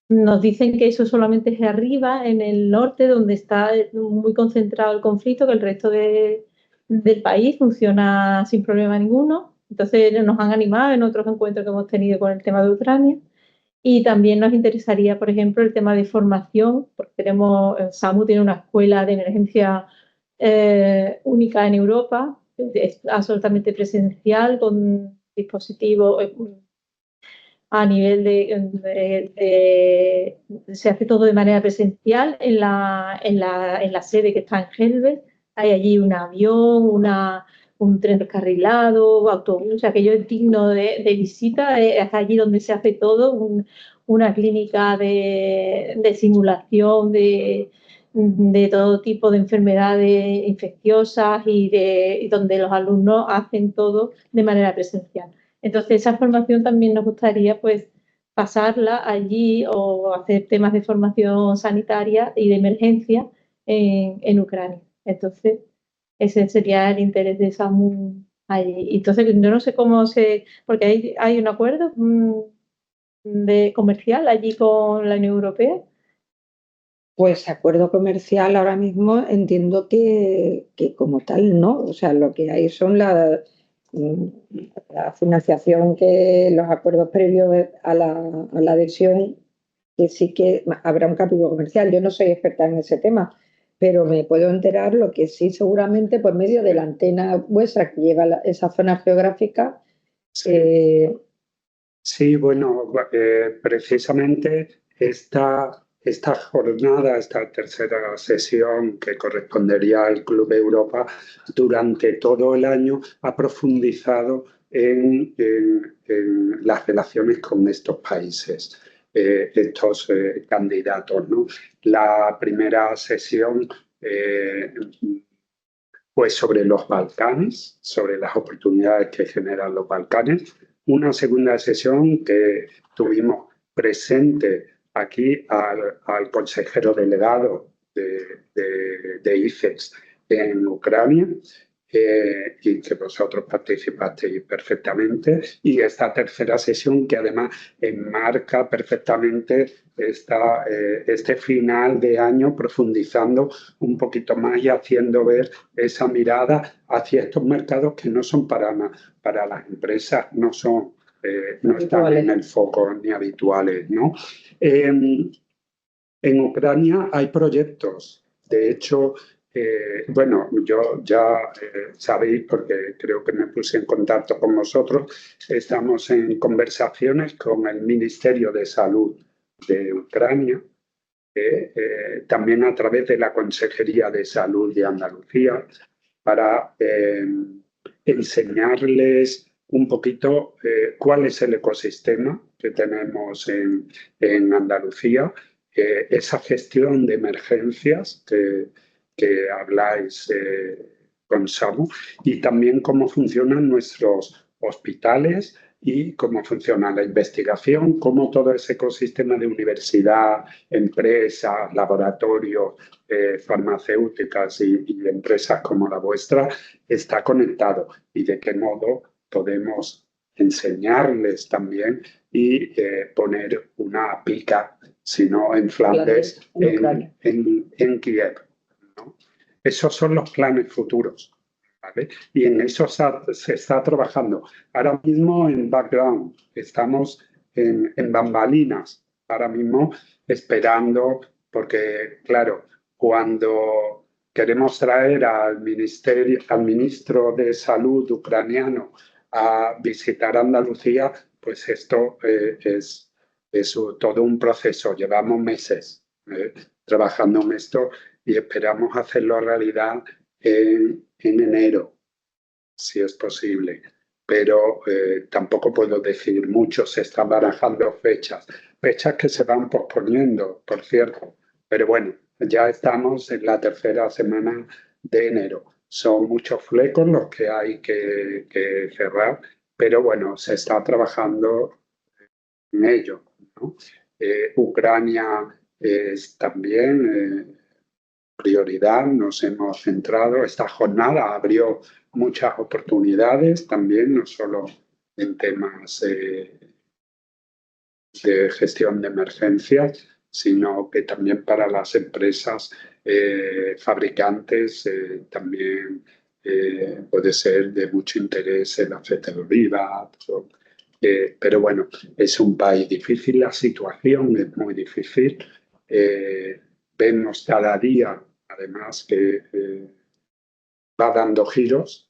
Nos dicen que eso solamente es arriba, en el norte, donde está muy concentrado el conflicto, que el resto del país funciona sin problema ninguno. Entonces nos han animado en otros encuentros que hemos tenido con el tema de Ucrania. Y también nos interesaría, por ejemplo, el tema de formación, porque SAMU tiene una escuela de emergencia única en Europa, es absolutamente presencial, con dispositivos a nivel se hace todo de manera presencial en la sede que está en Helvet. Hay allí un avión, un tren descarrilado, autobús, aquello es digno de visita, es allí donde se hace todo, una clínica de simulación de todo tipo de enfermedades infecciosas y donde los alumnos hacen todo de manera presencial. Entonces, esa formación también nos gustaría, pues, pasarla allí o hacer temas de formación sanitaria y de emergencia en Ucrania. Entonces, ese sería el interés de SAMU allí. Entonces, yo no sé porque hay un acuerdo de comercial allí con la Unión Europea. Pues acuerdo comercial ahora mismo entiendo que como tal no, o sea, lo que hay son la financiación, que los acuerdos previos a la adhesión, que sí que habrá un capítulo comercial. Yo no soy experta en ese tema, pero me puedo enterar lo que sí seguramente por medio de la antena vuestra que lleva esa zona geográfica. Sí, bueno, precisamente esta jornada, esta tercera sesión que correspondería al Club Europa, durante todo el año ha profundizado en las relaciones con estos países, estos candidatos, ¿no? La primera sesión pues sobre los Balcanes, sobre las oportunidades que generan los Balcanes. Una segunda sesión que tuvimos presente aquí al consejero delegado de ICEX en Ucrania, y que vosotros participasteis perfectamente. Y esta tercera sesión que además enmarca perfectamente este final de año, profundizando un poquito más y haciendo ver esa mirada hacia estos mercados que no son para las empresas, no están en el foco ni habituales, ¿no? En Ucrania hay proyectos. De hecho, bueno, yo ya sabéis, porque creo que me puse en contacto con vosotros, estamos en conversaciones con el Ministerio de Salud de Ucrania, también a través de la Consejería de Salud de Andalucía, para enseñarles un poquito cuál es el ecosistema que tenemos en Andalucía, esa gestión de emergencias que habláis con SAMU, y también cómo funcionan nuestros hospitales y cómo funciona la investigación, cómo todo ese ecosistema de universidad, empresas, laboratorios, farmacéuticas y empresas como la vuestra está conectado, y de qué modo podemos enseñarles también y poner una pica sino en Flandes, en Ucrania. en Kiev, ¿no? Esos son los planes futuros, ¿vale? Y en eso se está trabajando. Ahora mismo en background, estamos en bambalinas, ahora mismo esperando, porque claro, cuando queremos traer al ministro de Salud ucraniano a visitar Andalucía, pues esto es todo un proceso. Llevamos meses trabajando en esto y esperamos hacerlo realidad en enero, si es posible. Pero tampoco puedo decir mucho, se están barajando fechas que se van posponiendo, por cierto. Pero bueno, ya estamos en la tercera semana de enero. Son muchos flecos los que hay que cerrar, pero bueno, se está trabajando en ello, ¿no? Ucrania es también prioridad, nos hemos centrado. Esta jornada abrió muchas oportunidades también, no solo en temas de gestión de emergencias, sino que también para las empresas fabricantes también puede ser de mucho interés el aceite de oliva. Pero bueno, es un país difícil, la situación es muy difícil. Vemos cada día, además, que va dando giros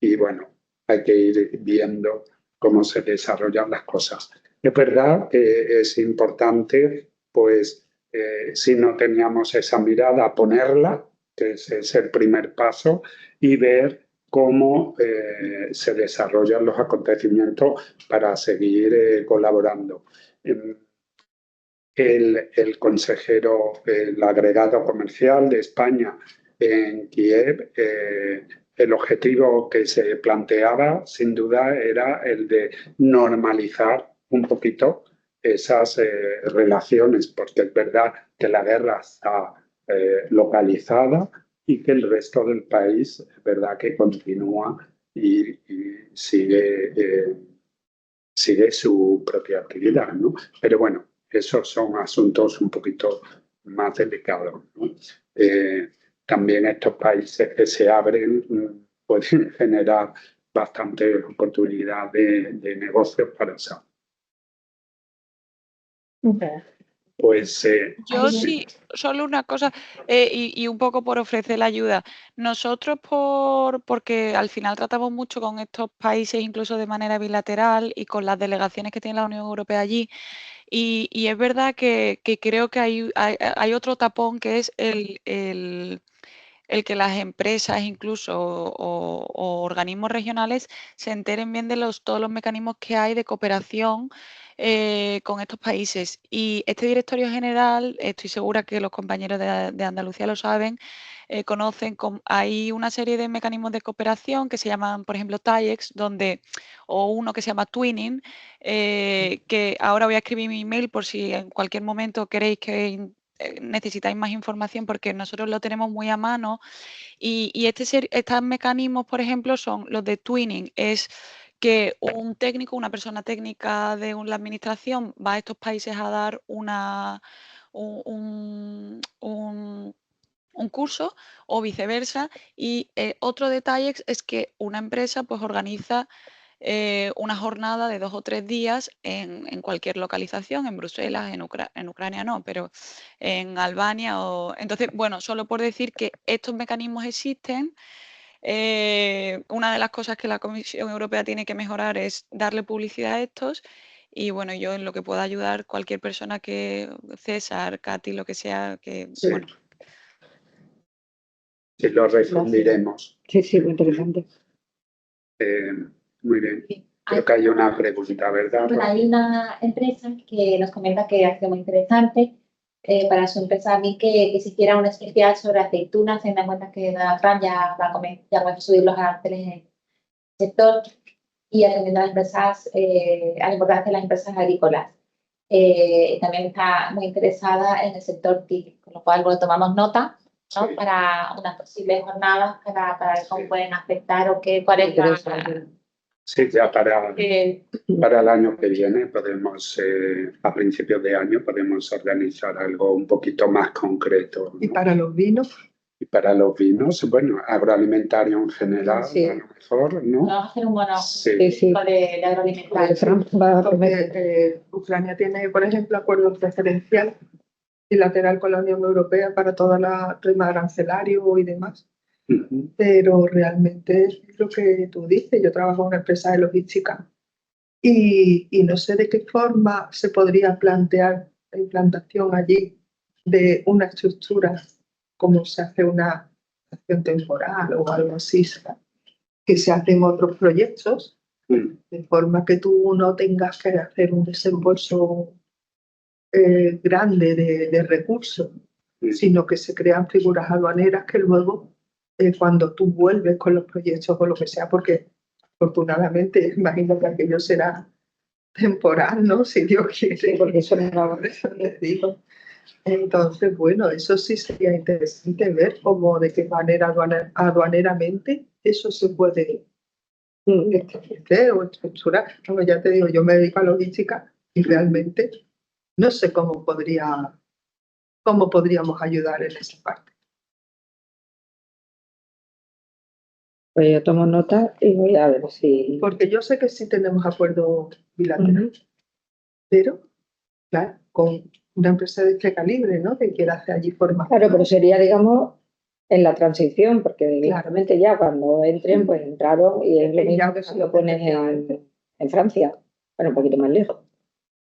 y bueno, hay que ir viendo cómo se desarrollan las cosas. Es verdad que es importante, pues, si no teníamos esa mirada, ponerla, que ese es el primer paso, y ver cómo se desarrollan los acontecimientos para seguir colaborando. El consejero, el agregado comercial de España en Kiev, el objetivo que se planteaba, sin duda, era el de normalizar un poquito esas relaciones, porque es verdad que la guerra está localizada y que el resto del país es verdad que continúa y sigue su propia actividad, ¿no? Pero bueno, esos son asuntos un poquito más delicados, ¿no? También estos países que se abren pueden generar bastante oportunidad de negocios para eso. Pues yo sí, solo una cosa, y un poco por ofrecer la ayuda. Nosotros, porque al final tratamos mucho con estos países, incluso de manera bilateral, y con las delegaciones que tiene la Unión Europea allí, y es verdad que creo que hay otro tapón, que es el que las empresas incluso o organismos regionales se enteren bien de todos los mecanismos que hay de cooperación con estos países. Y este directorio general, estoy segura que los compañeros de Andalucía lo saben, conocen, hay una serie de mecanismos de cooperación que se llaman, por ejemplo, TAIEX, o uno que se llama Twinning, que ahora voy a escribir mi email por si en cualquier momento queréis que necesitáis más información, porque nosotros lo tenemos muy a mano. Y estos mecanismos, por ejemplo, son los de Twinning. Es que un técnico, una persona técnica de la administración va a estos países a dar un curso, o viceversa. Y otro detalle es que una empresa pues organiza una jornada de 2 o 3 días en cualquier localización, en Bruselas, en Ucrania no, pero en Albania. Entonces, bueno, solo por decir que estos mecanismos existen. Una de las cosas que la Comisión Europea tiene que mejorar es darle publicidad a estos. Y bueno, yo en lo que pueda ayudar, cualquier persona, César, Katy, lo que sea, sí, bueno. Sí, lo refundiremos. Sí, muy interesante. Muy bien. Creo que hay una pregunta, ¿verdad? Bueno, hay una empresa que nos comenta que ha sido muy interesante para su empresa. A mí que se hiciera un especial sobre aceitunas, teniendo en cuenta que Donald Trump ya va a subir los aranceles en el sector, y atendiendo a las empresas, a la importancia de las empresas agrícolas. También está muy interesada en el sector TIC, con lo cual tomamos nota, ¿no? Sí. Para unas posibles jornadas, para ver cómo pueden afectar o cuál es Sí, ya para el año que viene podemos, a principios de año, podemos organizar algo un poquito más concreto, ¿no? ¿Y para los vinos? Y para los vinos, bueno, agroalimentario en general, Sí. a lo mejor, ¿no? Vamos a hacer un mono Sí. Sí. de agroalimentario. Porque Ucrania tiene, por ejemplo, acuerdos preferenciales bilateral con la Unión Europea para todo el tema arancelario y demás. Ujú. Pero realmente es lo que tú dices. Yo trabajo en una empresa de logística y no sé de qué forma se podría plantear la implantación allí de una estructura como se hace una acción temporal o algo así, que se hacen otros proyectos, de forma que tú no tengas que hacer un desembolso grande de recursos, sino que se crean figuras aduaneras que luego, cuando tú vuelves con los proyectos o lo que sea, porque afortunadamente imagino que aquello será temporal, ¿no? Si Dios quiere. Sí, porque eso no Por eso les digo. Entonces, bueno, eso sí sería interesante ver cómo, de qué manera aduaneramente eso se puede establecer o estructurar. Como ya te digo, yo me dedico a logística y realmente no sé cómo podríamos ayudar en esa parte. Pues yo tomo nota y voy a ver si... Porque yo sé que sí tenemos acuerdos bilaterales, pero, claro, con una empresa de este calibre, ¿no? Que quiera hacer allí formación. Claro, pero sería, digamos, en la transición, porque Claro. evidentemente ya cuando entren, pues entraron y es lo mismo que si lo pones en Francia, bueno, un poquito más lejos.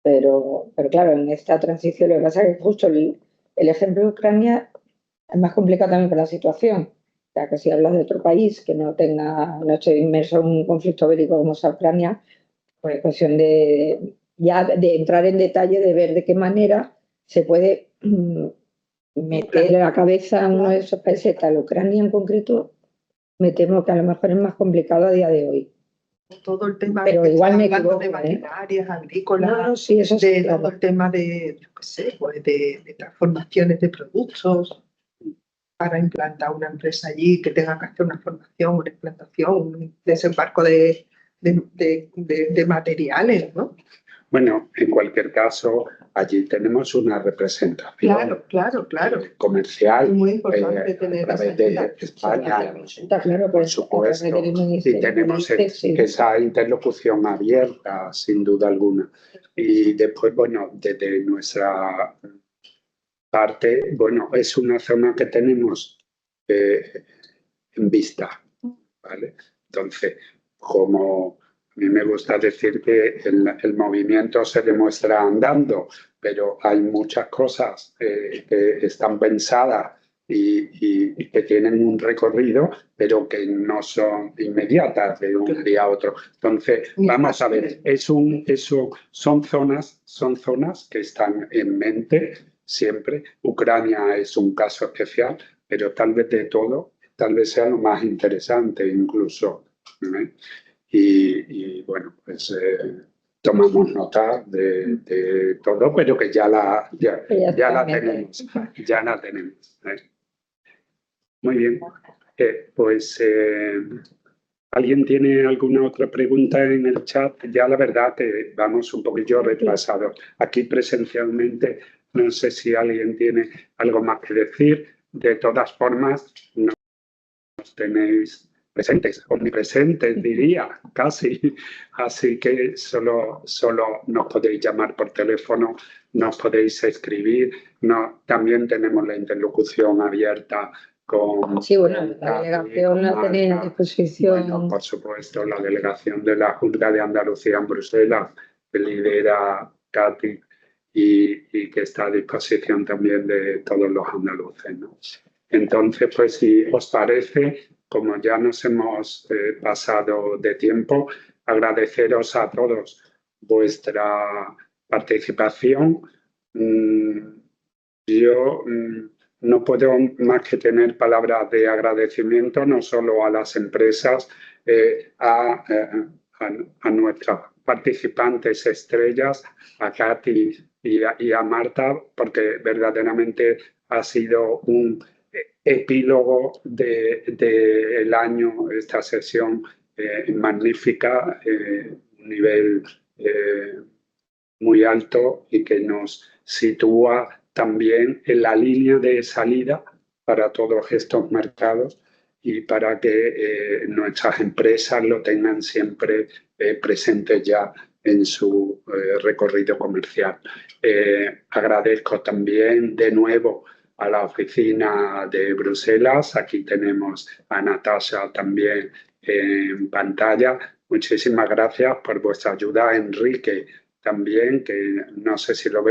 Pero claro, en esta transición lo que pasa es que justo el ejemplo de Ucrania es más complicado también por la situación. O sea, que si hablas de otro país que no esté inmerso en un conflicto bélico como es Ucrania, pues es cuestión de entrar en detalle, de ver de qué manera se puede meter la cabeza en uno de esos países, tal Ucrania en concreto, me temo que a lo mejor es más complicado a día de hoy. Todo el tema Pero que igual me hablando de equivoco, maquinarias agrícolas, No, sí, eso sí, de claro. todo el tema de, yo qué sé, pues de transformaciones de productos para implantar una empresa allí que tenga que hacer una formación, una implantación, un desembarco de materiales, ¿no? Bueno, en cualquier caso, allí tenemos una representación Claro. comercial Es muy importante a tener través esa de ayuda. España, Está claro, por pues, a través supuesto, del y Ministerio tenemos sí. esa interlocución abierta, sin duda alguna. Y después, bueno, desde nuestra parte, bueno, es una zona que tenemos en vista, ¿vale? Entonces, como a mí me gusta decir que el movimiento se demuestra andando, pero hay muchas cosas que están pensadas y que tienen un recorrido, pero que no son inmediatas de un día a otro. Entonces, vamos a ver, son zonas que están en mente siempre. Ucrania es un caso especial, pero tal vez de todo, tal vez sea lo más interesante incluso. Y bueno, pues tomamos nota de todo, pero que ya la tenemos. Ya la tenemos. Muy bien. Pues, ¿alguien tiene alguna otra pregunta en el chat? Ya la verdad que vamos un poquillo retrasados. Aquí presencialmente, no sé si alguien tiene algo más que decir. De todas formas, nos tenéis presentes, omnipresentes diría, casi. Así que solo nos podéis llamar por teléfono, nos podéis escribir. También tenemos la interlocución abierta con... Sí, bueno, la delegación la tenéis a disposición. Bueno, por supuesto, la delegación de la Junta de Andalucía en Bruselas, que lidera Katy y que está a disposición también de todos los andaluces, ¿no? Entonces, pues si os parece, como ya nos hemos pasado de tiempo, agradeceros a todos vuestra participación. Yo no puedo más que tener palabras de agradecimiento, no solo a las empresas, a nuestras participantes estrellas, a Katy y a Marta, porque verdaderamente ha sido un epílogo del año, esta sesión magnífica, un nivel muy alto y que nos sitúa también en la línea de salida para todos estos mercados y para que nuestras empresas lo tengan siempre presente ya en su recorrido comercial. Agradezco también de nuevo a la oficina de Bruselas. Aquí tenemos a Natasha también en pantalla. Muchísimas gracias por vuestra ayuda, Enrique, también, que no sé si lo veo.